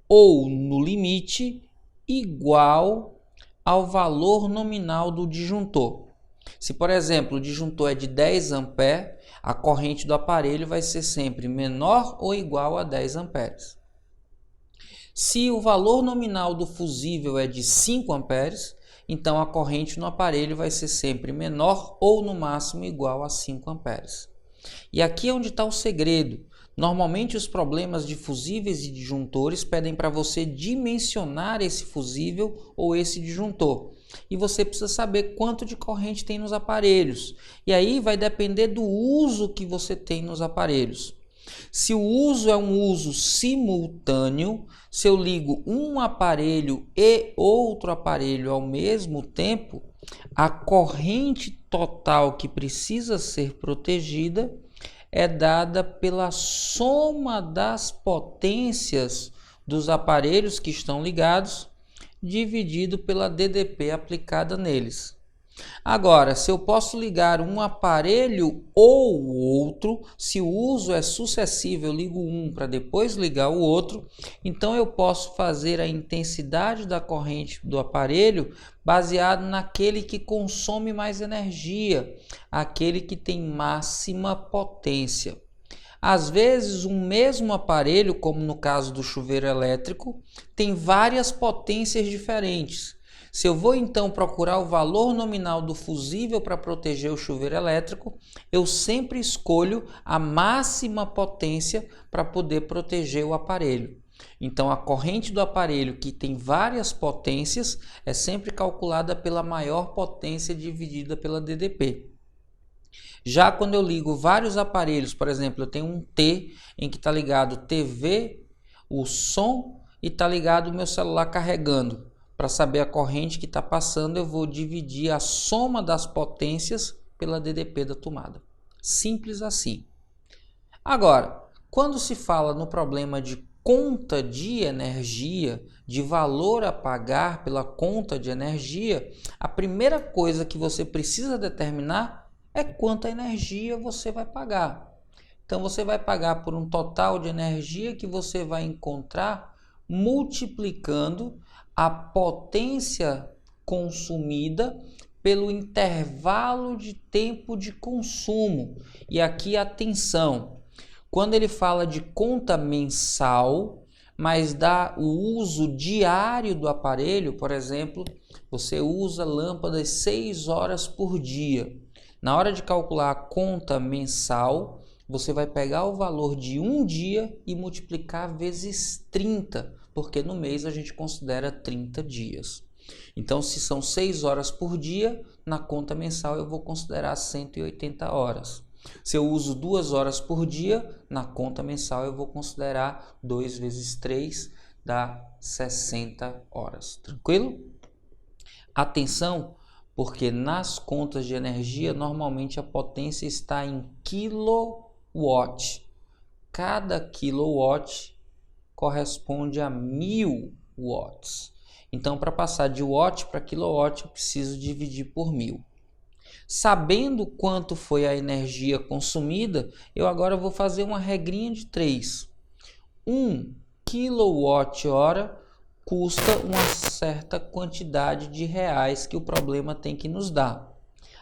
ou, no limite, igual ao valor nominal do disjuntor. Se, por exemplo, o disjuntor é de 10 amperes, a corrente do aparelho vai ser sempre menor ou igual a 10 amperes. Se o valor nominal do fusível é de 5 amperes, então a corrente no aparelho vai ser sempre menor ou no máximo igual a 5 amperes. E aqui é onde está o segredo. Normalmente os problemas de fusíveis e disjuntores pedem para você dimensionar esse fusível ou esse disjuntor. E você precisa saber quanto de corrente tem nos aparelhos. E aí vai depender do uso que você tem nos aparelhos. Se o uso é um uso simultâneo, se eu ligo um aparelho e outro aparelho ao mesmo tempo, a corrente total que precisa ser protegida é dada pela soma das potências dos aparelhos que estão ligados, dividido pela DDP aplicada neles. Agora, se eu posso ligar um aparelho ou outro, se o uso é sucessivo, eu ligo um para depois ligar o outro, então eu posso fazer a intensidade da corrente do aparelho baseado naquele que consome mais energia, aquele que tem máxima potência. Às vezes, um mesmo aparelho, como no caso do chuveiro elétrico, tem várias potências diferentes. Se eu vou então procurar o valor nominal do fusível para proteger o chuveiro elétrico, eu sempre escolho a máxima potência para poder proteger o aparelho. Então, a corrente do aparelho que tem várias potências é sempre calculada pela maior potência dividida pela DDP. Já quando eu ligo vários aparelhos, por exemplo, eu tenho um T em que está ligado TV, o som e está ligado o meu celular carregando. Para saber a corrente que está passando, eu vou dividir a soma das potências pela DDP da tomada. Simples assim. Agora, quando se fala no problema de conta de energia, de valor a pagar pela conta de energia, a primeira coisa que você precisa determinar é quanta energia você vai pagar. Então, você vai pagar por um total de energia que você vai encontrar multiplicando a potência consumida pelo intervalo de tempo de consumo. E aqui, atenção, quando ele fala de conta mensal, mas dá o uso diário do aparelho, por exemplo, você usa lâmpadas 6 horas por dia. Na hora de calcular a conta mensal, você vai pegar o valor de um dia e multiplicar vezes 30, porque no mês a gente considera 30 dias. Então, se são 6 horas por dia, na conta mensal eu vou considerar 180 horas. Se eu uso 2 horas por dia, na conta mensal eu vou considerar 2 vezes 3, dá 60 horas. Tranquilo? Atenção! Porque nas contas de energia, normalmente a potência está em kilowatt. Cada kilowatt corresponde a 1000 watts. Então, para passar de watt para kilowatt, eu preciso dividir por 1000. Sabendo quanto foi a energia consumida, eu agora vou fazer uma regrinha de 3. 1 kWh custa uma certa quantidade de reais que o problema tem que nos dar.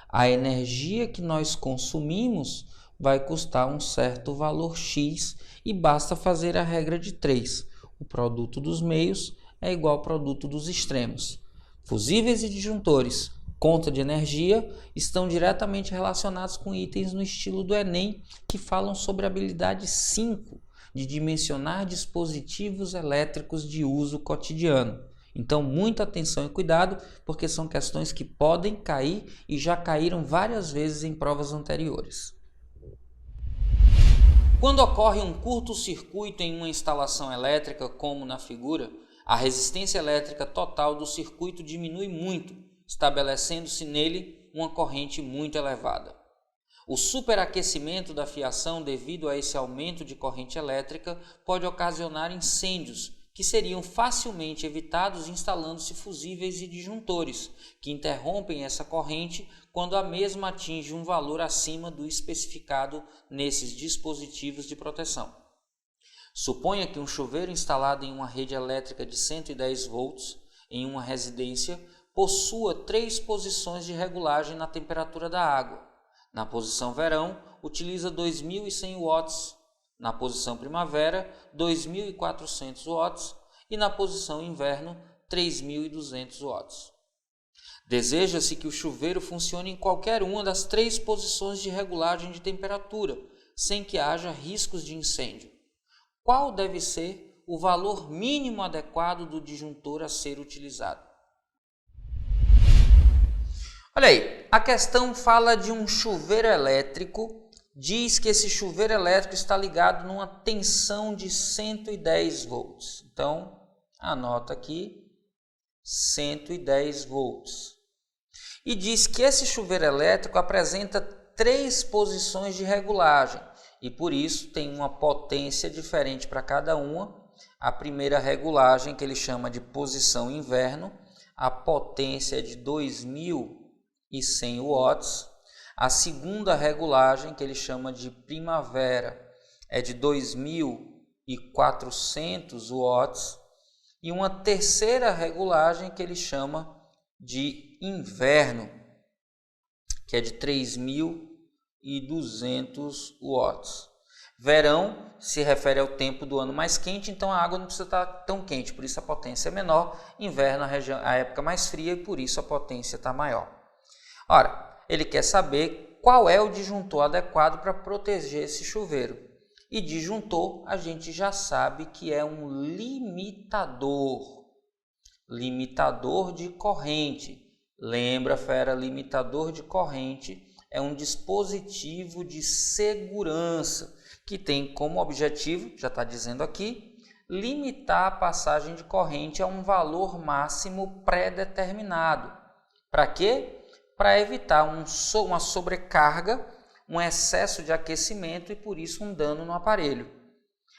A energia que nós consumimos vai custar um certo valor X e basta fazer a regra de 3. O produto dos meios é igual ao produto dos extremos. Fusíveis e disjuntores, conta de energia, estão diretamente relacionados com itens no estilo do Enem que falam sobre a habilidade 5. De dimensionar dispositivos elétricos de uso cotidiano. Então, muita atenção e cuidado, porque são questões que podem cair e já caíram várias vezes em provas anteriores. Quando ocorre um curto-circuito em uma instalação elétrica, como na figura, a resistência elétrica total do circuito diminui muito, estabelecendo-se nele uma corrente muito elevada. O superaquecimento da fiação devido a esse aumento de corrente elétrica pode ocasionar incêndios que seriam facilmente evitados instalando-se fusíveis e disjuntores, que interrompem essa corrente quando a mesma atinge um valor acima do especificado nesses dispositivos de proteção. Suponha que um chuveiro instalado em uma rede elétrica de 110 volts em uma residência possua 3 posições de regulagem na temperatura da água. Na posição verão, utiliza 2.100 watts, na posição primavera, 2.400 watts e na posição inverno, 3.200 watts. Deseja-se que o chuveiro funcione em qualquer uma das 3 posições de regulagem de temperatura, sem que haja riscos de incêndio. Qual deve ser o valor mínimo adequado do disjuntor a ser utilizado? Olha aí, a questão fala de um chuveiro elétrico, diz que esse chuveiro elétrico está ligado numa tensão de 110 volts. Então, anota aqui, 110 volts. E diz que esse chuveiro elétrico apresenta 3 posições de regulagem e por isso tem uma potência diferente para cada uma. A primeira regulagem, que ele chama de posição inverno, a potência é de 2.100 watts. A segunda regulagem, que ele chama de primavera, é de 2.400 watts. E uma terceira regulagem, que ele chama de inverno, que é de 3.200 watts. Verão se refere ao tempo do ano mais quente, então a água não precisa estar tão quente, por isso a potência é menor. Inverno, a época mais fria, e por isso a potência está maior. Ora, ele quer saber qual é o disjuntor adequado para proteger esse chuveiro. E disjuntor a gente já sabe que é um limitador. Limitador de corrente. Lembra, fera, limitador de corrente é um dispositivo de segurança que tem como objetivo, já está dizendo aqui, limitar a passagem de corrente a um valor máximo pré-determinado. Para quê? Para evitar uma sobrecarga, um excesso de aquecimento e, por isso, um dano no aparelho.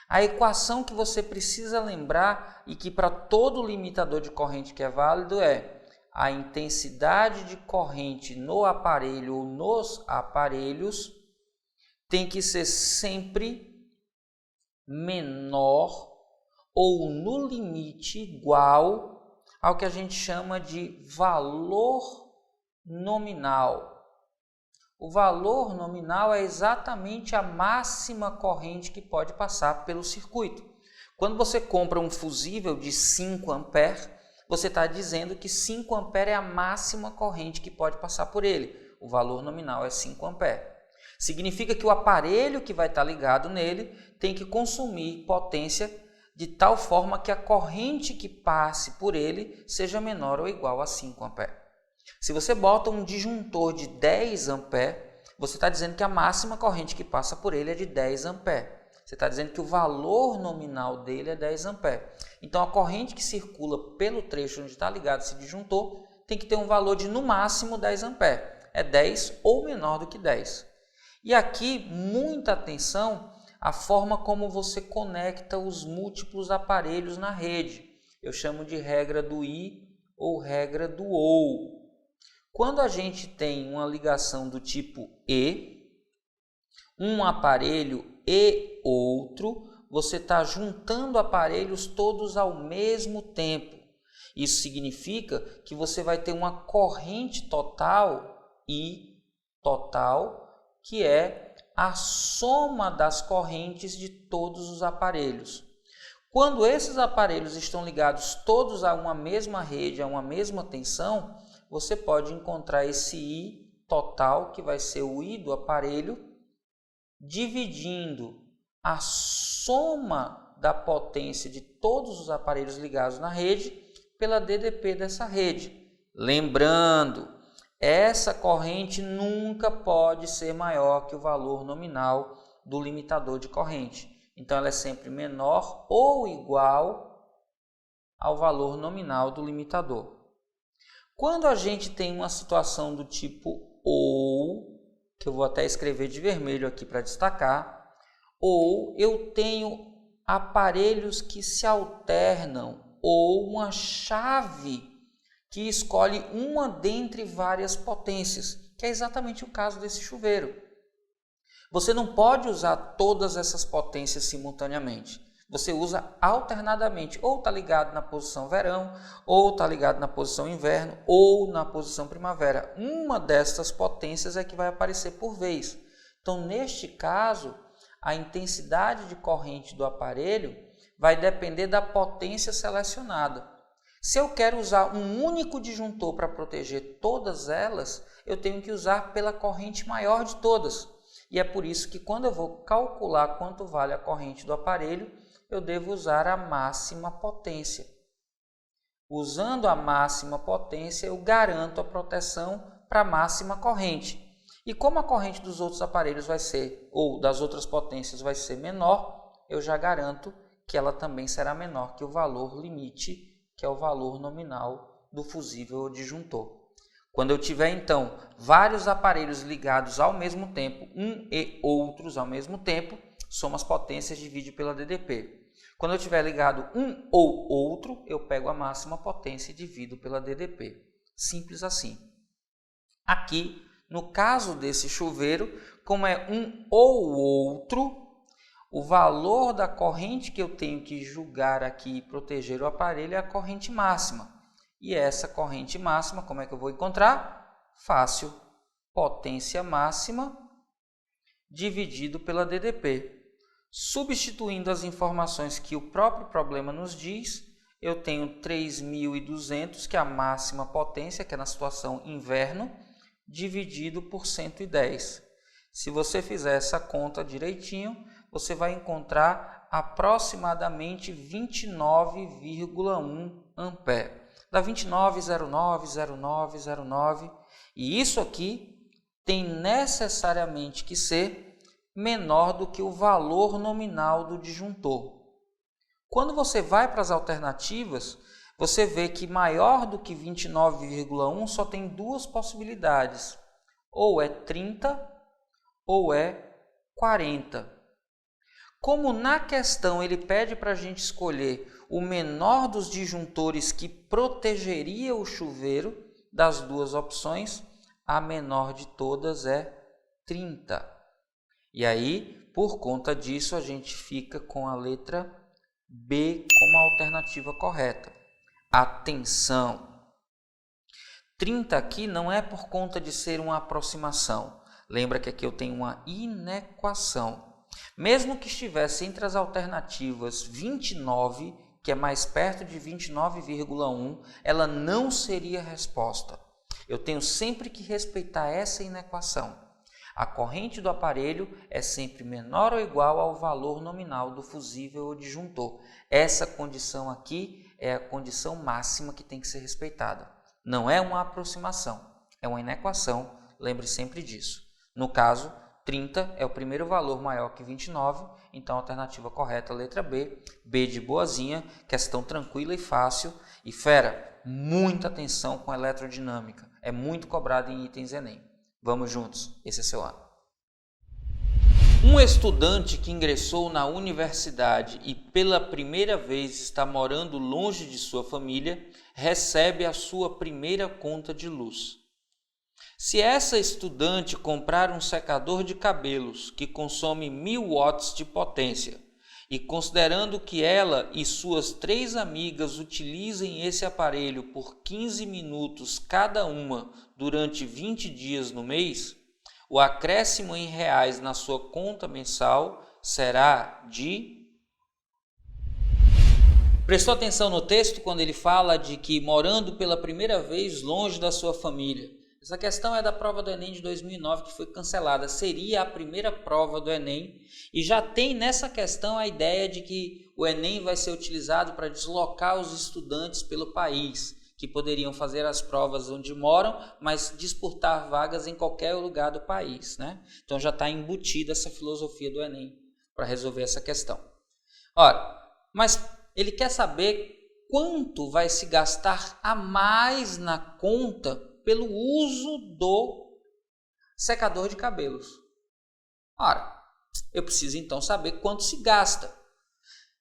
A equação que você precisa lembrar e que para todo limitador de corrente que é válido é a intensidade de corrente no aparelho ou nos aparelhos tem que ser sempre menor ou no limite igual ao que a gente chama de valor nominal. O valor nominal é exatamente a máxima corrente que pode passar pelo circuito. Quando você compra um fusível de 5 amperes, você está dizendo que 5 amperes é a máxima corrente que pode passar por ele. O valor nominal é 5 amperes. Significa que o aparelho que vai estar ligado nele tem que consumir potência de tal forma que a corrente que passe por ele seja menor ou igual a 5 amperes. Se você bota um disjuntor de 10 amperes, você está dizendo que a máxima corrente que passa por ele é de 10 amperes. Você está dizendo que o valor nominal dele é 10 amperes. Então, a corrente que circula pelo trecho onde está ligado esse disjuntor tem que ter um valor de, no máximo, 10 amperes. É 10 ou menor do que 10. E aqui, muita atenção à forma como você conecta os múltiplos aparelhos na rede. Eu chamo de regra do I ou regra do OU. Quando a gente tem uma ligação do tipo E, um aparelho e outro, você está juntando aparelhos todos ao mesmo tempo. Isso significa que você vai ter uma corrente total, I total, que é a soma das correntes de todos os aparelhos. Quando esses aparelhos estão ligados todos a uma mesma rede, a uma mesma tensão, você pode encontrar esse I total, que vai ser o I do aparelho, dividindo a soma da potência de todos os aparelhos ligados na rede pela DDP dessa rede. Lembrando, essa corrente nunca pode ser maior que o valor nominal do limitador de corrente. Então, ela é sempre menor ou igual ao valor nominal do limitador. Quando a gente tem uma situação do tipo OU, que eu vou até escrever de vermelho aqui para destacar, ou eu tenho aparelhos que se alternam, ou uma chave que escolhe uma dentre várias potências, que é exatamente o caso desse chuveiro. Você não pode usar todas essas potências simultaneamente. Você usa alternadamente, ou está ligado na posição verão, ou está ligado na posição inverno, ou na posição primavera. Uma dessas potências é que vai aparecer por vez. Então, neste caso, a intensidade de corrente do aparelho vai depender da potência selecionada. Se eu quero usar um único disjuntor para proteger todas elas, eu tenho que usar pela corrente maior de todas. E é por isso que quando eu vou calcular quanto vale a corrente do aparelho, eu devo usar a máxima potência. Usando a máxima potência, eu garanto a proteção para a máxima corrente. E como a corrente dos outros aparelhos vai ser, ou das outras potências vai ser menor, eu já garanto que ela também será menor que o valor limite, que é o valor nominal do fusível ou disjuntor. Quando eu tiver, então, vários aparelhos ligados ao mesmo tempo, um e outros ao mesmo tempo, soma as potências, divide pela DDP. Quando eu tiver ligado um ou outro, eu pego a máxima potência e divido pela DDP. Simples assim. Aqui, no caso desse chuveiro, como é um ou outro, o valor da corrente que eu tenho que julgar aqui e proteger o aparelho é a corrente máxima. E essa corrente máxima, como é que eu vou encontrar? Fácil. Potência máxima dividido pela DDP. Substituindo as informações que o próprio problema nos diz, eu tenho 3.200, que é a máxima potência, que é na situação inverno, dividido por 110. Se você fizer essa conta direitinho, você vai encontrar aproximadamente 29,1 ampere. Dá 29,090909. E isso aqui tem necessariamente que ser menor do que o valor nominal do disjuntor. Quando você vai para as alternativas, você vê que maior do que 29,1 só tem duas possibilidades. Ou é 30 ou é 40. Como na questão ele pede para a gente escolher o menor dos disjuntores que protegeria o chuveiro das duas opções, a menor de todas é 30. E aí, por conta disso, a gente fica com a letra B como a alternativa correta. Atenção! 30 aqui não é por conta de ser uma aproximação. Lembra que aqui eu tenho uma inequação. Mesmo que estivesse entre as alternativas 29, que é mais perto de 29,1, ela não seria a resposta. Eu tenho sempre que respeitar essa inequação. A corrente do aparelho é sempre menor ou igual ao valor nominal do fusível ou disjuntor. Essa condição aqui é a condição máxima que tem que ser respeitada. Não é uma aproximação, é uma inequação, lembre sempre disso. No caso, 30 é o primeiro valor maior que 29, então a alternativa correta é a letra B. B de boazinha, questão tranquila e fácil. E fera, muita atenção com a eletrodinâmica, é muito cobrado em itens Enem. Vamos juntos, esse é seu ano. Um estudante que ingressou na universidade e pela primeira vez está morando longe de sua família, recebe a sua primeira conta de luz. Se essa estudante comprar um secador de cabelos que consome 1000 watts de potência, e considerando que ela e suas 3 amigas utilizem esse aparelho por 15 minutos cada uma durante 20 dias no mês, o acréscimo em reais na sua conta mensal será de... Prestou atenção no texto quando ele fala de que morando pela primeira vez longe da sua família? Essa questão é da prova do Enem de 2009, que foi cancelada. Seria a primeira prova do Enem. E já tem nessa questão a ideia de que o Enem vai ser utilizado para deslocar os estudantes pelo país, que poderiam fazer as provas onde moram, mas disputar vagas em qualquer lugar do país, né? Então já está embutida essa filosofia do Enem para resolver essa questão. Ora, mas ele quer saber quanto vai se gastar a mais na conta pelo uso do secador de cabelos. Ora, eu preciso então saber quanto se gasta.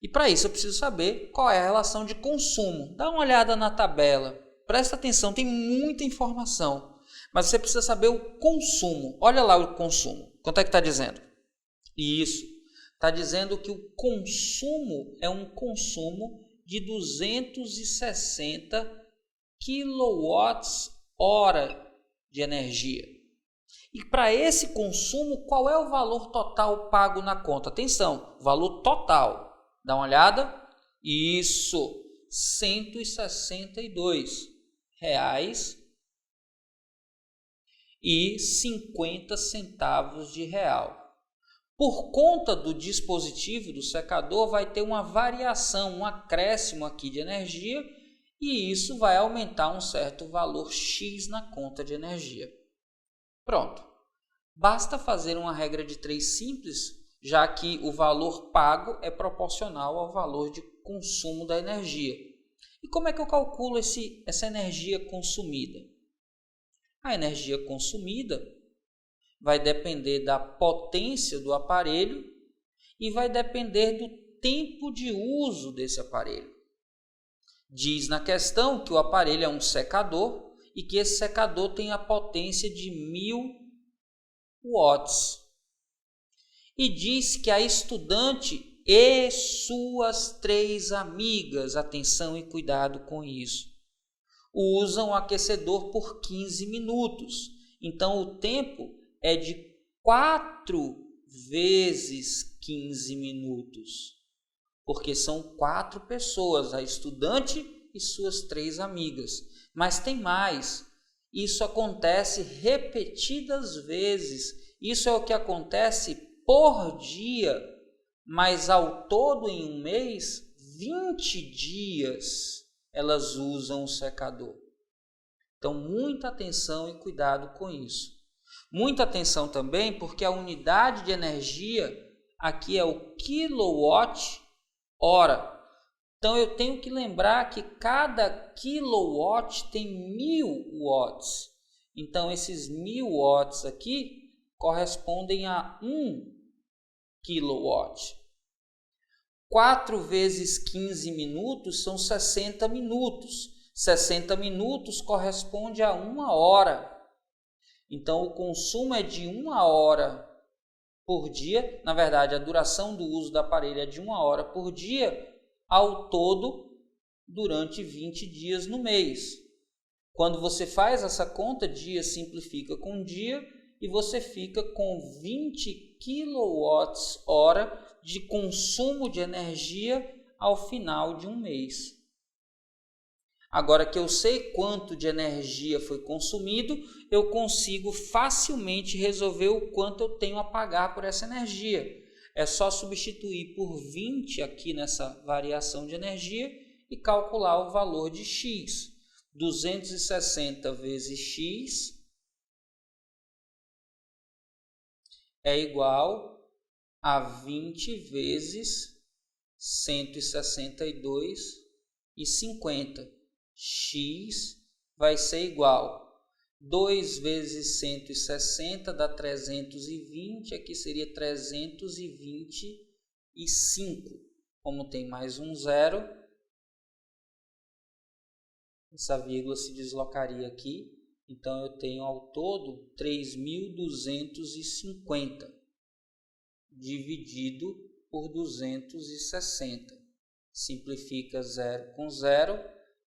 E para isso eu preciso saber qual é a relação de consumo. Dá uma olhada na tabela. Presta atenção, tem muita informação. Mas você precisa saber o consumo. Olha lá o consumo. Quanto é que está dizendo? Isso. Está dizendo que o consumo é um consumo de 260 kWh de energia. E para esse consumo, qual é o valor total pago na conta? Atenção, valor total. Dá uma olhada. Isso, R$162,50. Por conta do dispositivo do secador, vai ter uma variação, um acréscimo aqui de energia, e isso vai aumentar um certo valor X na conta de energia. Pronto. Basta fazer uma regra de 3 simples, já que o valor pago é proporcional ao valor de consumo da energia. E como é que eu calculo essa energia consumida? A energia consumida vai depender da potência do aparelho e vai depender do tempo de uso desse aparelho. Diz na questão que o aparelho é um secador e que esse secador tem a potência de 1000 watts. E diz que a estudante e suas 3 amigas, atenção e cuidado com isso, usam o aquecedor por 15 minutos. Então o tempo é de 4 vezes 15 minutos, porque são 4 pessoas, a estudante e suas 3 amigas. Mas tem mais, isso acontece repetidas vezes, isso é o que acontece por dia, mas ao todo em um mês, 20 dias elas usam o secador. Então, muita atenção e cuidado com isso. Muita atenção também, porque a unidade de energia aqui é o quilowatt-hora. Então, eu tenho que lembrar que cada kilowatt tem 1000 watts. Então, esses 1000 watts aqui correspondem a 1 kilowatt. 4 vezes 15 minutos são 60 minutos. 60 minutos corresponde a 1 hora. Então, o consumo é de 1 hora por dia. Na verdade, a duração do uso do aparelho é de 1 hora por dia, ao todo, durante 20 dias no mês. Quando você faz essa conta, dia simplifica com dia, e você fica com 20 kWh de consumo de energia ao final de um mês. Agora que eu sei quanto de energia foi consumido, eu consigo facilmente resolver o quanto eu tenho a pagar por essa energia. É só substituir por 20 aqui nessa variação de energia e calcular o valor de X. 260 vezes X é igual a 20 vezes 162,50. X vai ser igual 2 vezes 160 dá 320, aqui seria 325. Como tem mais um zero, essa vírgula se deslocaria aqui. Então, eu tenho ao todo 3.250 dividido por 260. Simplifica 0 com 0.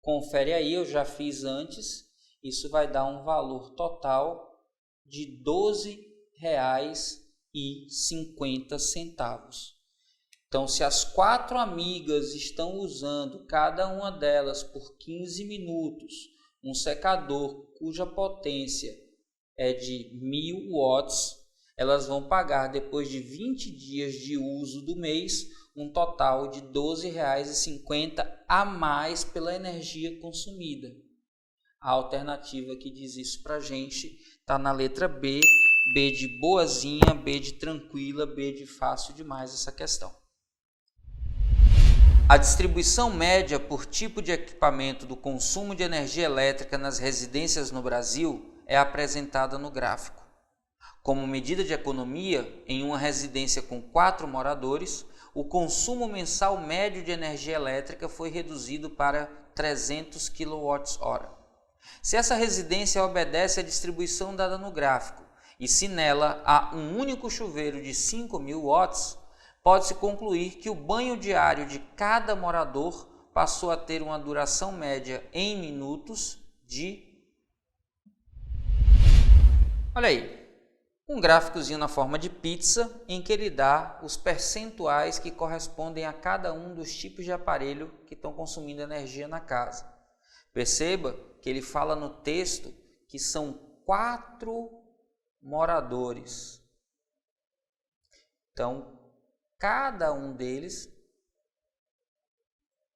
Confere aí, eu já fiz antes. Isso vai dar um valor total de R$ 12,50. Então, se as 4 amigas estão usando, cada uma delas por 15 minutos, um secador cuja potência é de 1000 watts, elas vão pagar, depois de 20 dias de uso do mês, um total de R$ 12,50 a mais pela energia consumida. A alternativa que diz isso para a gente está na letra B. B de boazinha, B de tranquila, B de fácil demais essa questão. A distribuição média por tipo de equipamento do consumo de energia elétrica nas residências no Brasil é apresentada no gráfico. Como medida de economia, em uma residência com 4 moradores, o consumo mensal médio de energia elétrica foi reduzido para 300 kWh. Se essa residência obedece à distribuição dada no gráfico e se nela há um único chuveiro de 5.000 watts, pode-se concluir que o banho diário de cada morador passou a ter uma duração média em minutos de... Olha aí, um gráficozinho na forma de pizza em que ele dá os percentuais que correspondem a cada um dos tipos de aparelho que estão consumindo energia na casa. Perceba que ele fala no texto que são 4 moradores. Então, cada um deles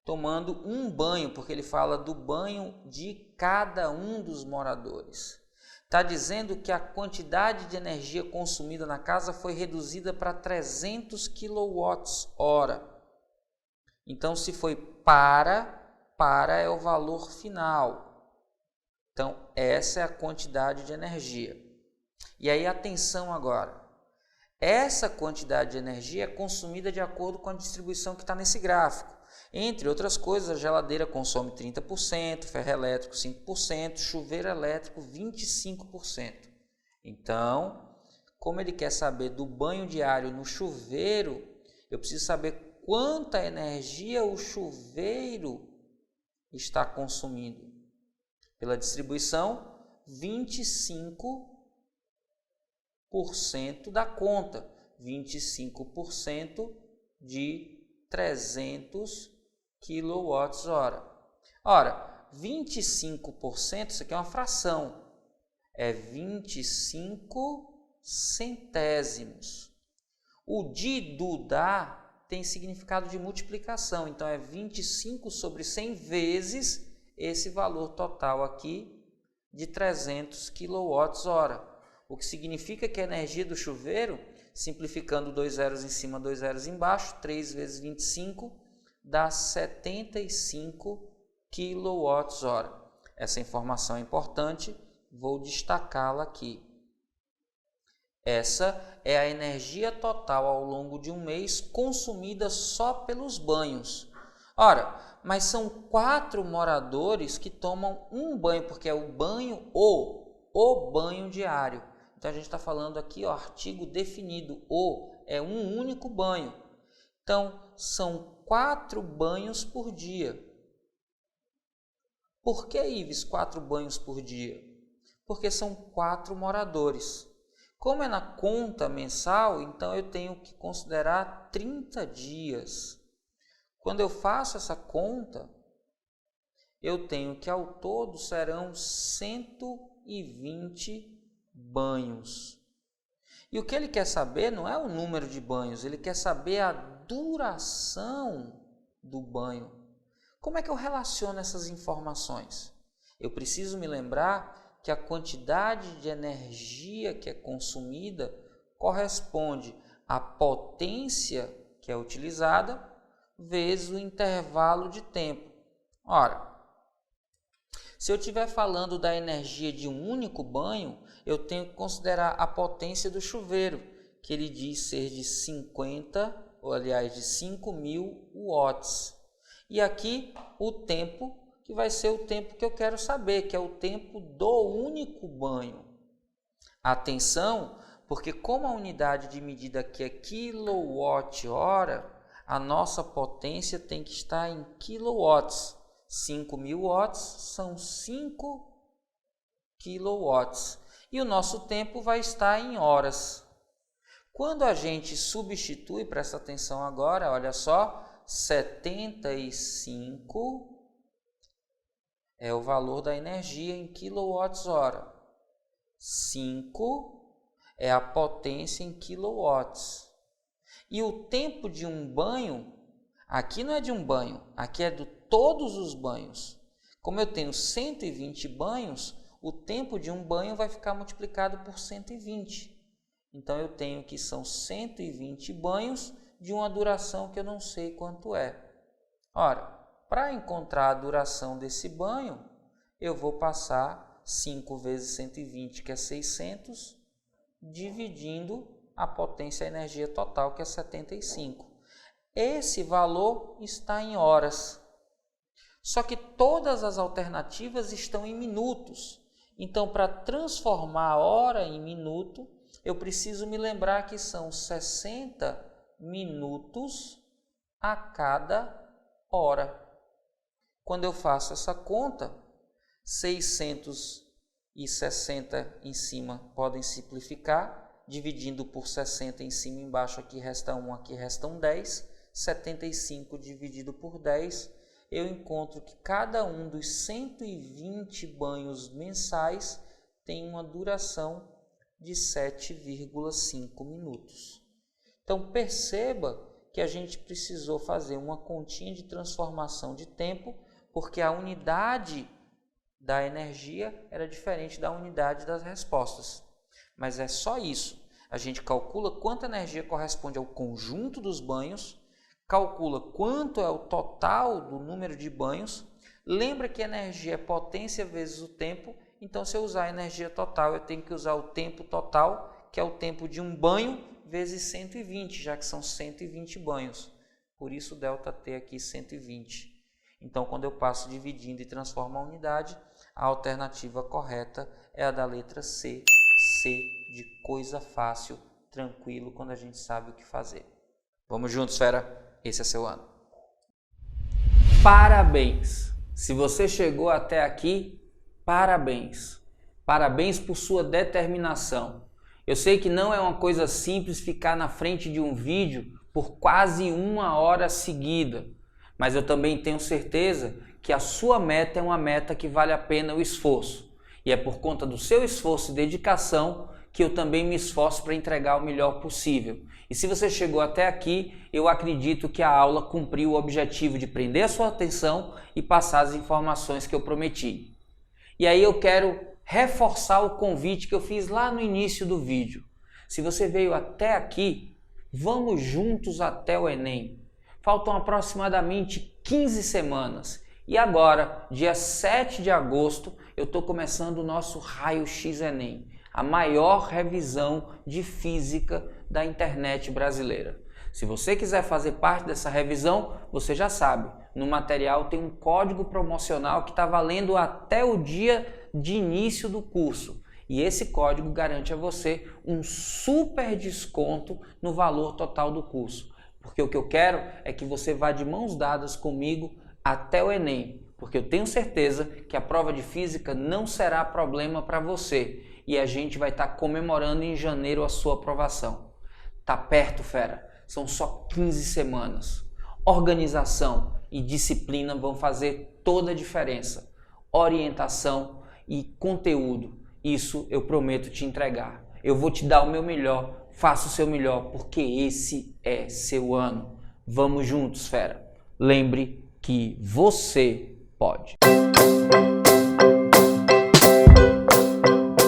tomando um banho, porque ele fala do banho de cada um dos moradores. Está dizendo que a quantidade de energia consumida na casa foi reduzida para 300 kWh. Então, se foi para é o valor final. Então, essa é a quantidade de energia. E aí, atenção agora. Essa quantidade de energia é consumida de acordo com a distribuição que está nesse gráfico. Entre outras coisas, a geladeira consome 30%, ferro elétrico 5%, chuveiro elétrico 25%. Então, como ele quer saber do banho diário no chuveiro, eu preciso saber quanta energia o chuveiro está consumindo. Pela distribuição, 25% da conta. 25% de 300 kWh. Ora, 25%, isso aqui é uma fração, é 25 centésimos. O de, do, da tem significado de multiplicação, então é 25 sobre 100 vezes esse valor total aqui de 300 kWh. O que significa que a energia do chuveiro, simplificando 2 zeros em cima, 2 zeros embaixo, 3 vezes 25 dá 75 kWh. Essa informação é importante, vou destacá-la aqui. Essa é a energia total ao longo de um mês consumida só pelos banhos. Ora, mas são 4 moradores que tomam um banho, porque é o banho ou o banho diário. Então a gente está falando aqui, ó, artigo definido, o é um único banho. Então são 4 banhos por dia. Por que, Ives, 4 banhos por dia? Porque são 4 moradores. Como é na conta mensal, então eu tenho que considerar 30 dias. Quando eu faço essa conta, eu tenho que ao todo serão 120 banhos. E o que ele quer saber não é o número de banhos, ele quer saber a duração do banho. Como é que eu relaciono essas informações? Eu preciso me lembrar que a quantidade de energia que é consumida corresponde à potência que é utilizada vezes o intervalo de tempo. Ora, se eu estiver falando da energia de um único banho, eu tenho que considerar a potência do chuveiro, que ele diz ser de 50, ou aliás, de 5.000 watts. E aqui o tempo, que vai ser o tempo que eu quero saber, que é o tempo do único banho. Atenção, porque como a unidade de medida aqui é kWh, a nossa potência tem que estar em kilowatts. 5.000 watts são 5 kilowatts. E o nosso tempo vai estar em horas. Quando a gente substitui, presta atenção agora, olha só, 75 é o valor da energia em quilowatts-hora. 5 é a potência em quilowatts. E o tempo de um banho, aqui não é de um banho, aqui é de todos os banhos. Como eu tenho 120 banhos, o tempo de um banho vai ficar multiplicado por 120. Então eu tenho que são 120 banhos de uma duração que eu não sei quanto é. Ora, para encontrar a duração desse banho, eu vou passar 5 vezes 120, que é 600, dividindo a potência e a energia total, que é 75. Esse valor está em horas. Só que todas as alternativas estão em minutos. Então, para transformar a hora em minuto, eu preciso me lembrar que são 60 minutos a cada hora. Quando eu faço essa conta, 660 em cima podem simplificar, dividindo por 60 em cima e embaixo, aqui resta 1, aqui restam 10, 75 dividido por 10, eu encontro que cada um dos 120 banhos mensais tem uma duração de 7,5 minutos. Então perceba que a gente precisou fazer uma continha de transformação de tempo, porque a unidade da energia era diferente da unidade das respostas. Mas é só isso. A gente calcula quanta energia corresponde ao conjunto dos banhos, calcula quanto é o total do número de banhos. Lembra que a energia é potência vezes o tempo, então se eu usar a energia total, eu tenho que usar o tempo total, que é o tempo de um banho, vezes 120, já que são 120 banhos. Por isso, ΔT aqui 120. Então, quando eu passo dividindo e transformo a unidade, a alternativa correta é a da letra C. C de coisa fácil, tranquilo, quando a gente sabe o que fazer. Vamos juntos, fera? Esse é seu ano. Parabéns! Se você chegou até aqui, parabéns! Parabéns por sua determinação. Eu sei que não é uma coisa simples ficar na frente de um vídeo por quase 1 hora seguida, mas eu também tenho certeza que a sua meta é uma meta que vale a pena o esforço. E é por conta do seu esforço e dedicação que eu também me esforço para entregar o melhor possível. E se você chegou até aqui, eu acredito que a aula cumpriu o objetivo de prender a sua atenção e passar as informações que eu prometi. E aí eu quero reforçar o convite que eu fiz lá no início do vídeo. Se você veio até aqui, vamos juntos até o Enem. Faltam aproximadamente 15 semanas. E agora, dia 7 de agosto, eu estou começando o nosso Raio-X Enem, a maior revisão de física da internet brasileira. Se você quiser fazer parte dessa revisão, você já sabe, no material tem um código promocional que está valendo até o dia de início do curso. E esse código garante a você um super desconto no valor total do curso. Porque o que eu quero é que você vá de mãos dadas comigo até o Enem, porque eu tenho certeza que a prova de física não será problema para você e a gente vai estar comemorando em janeiro a sua aprovação. Tá perto, fera. São só 15 semanas. Organização e disciplina vão fazer toda a diferença. Orientação e conteúdo, isso eu prometo te entregar. Eu vou te dar o meu melhor, faça o seu melhor, porque esse é seu ano. Vamos juntos, fera. Lembre que você pode.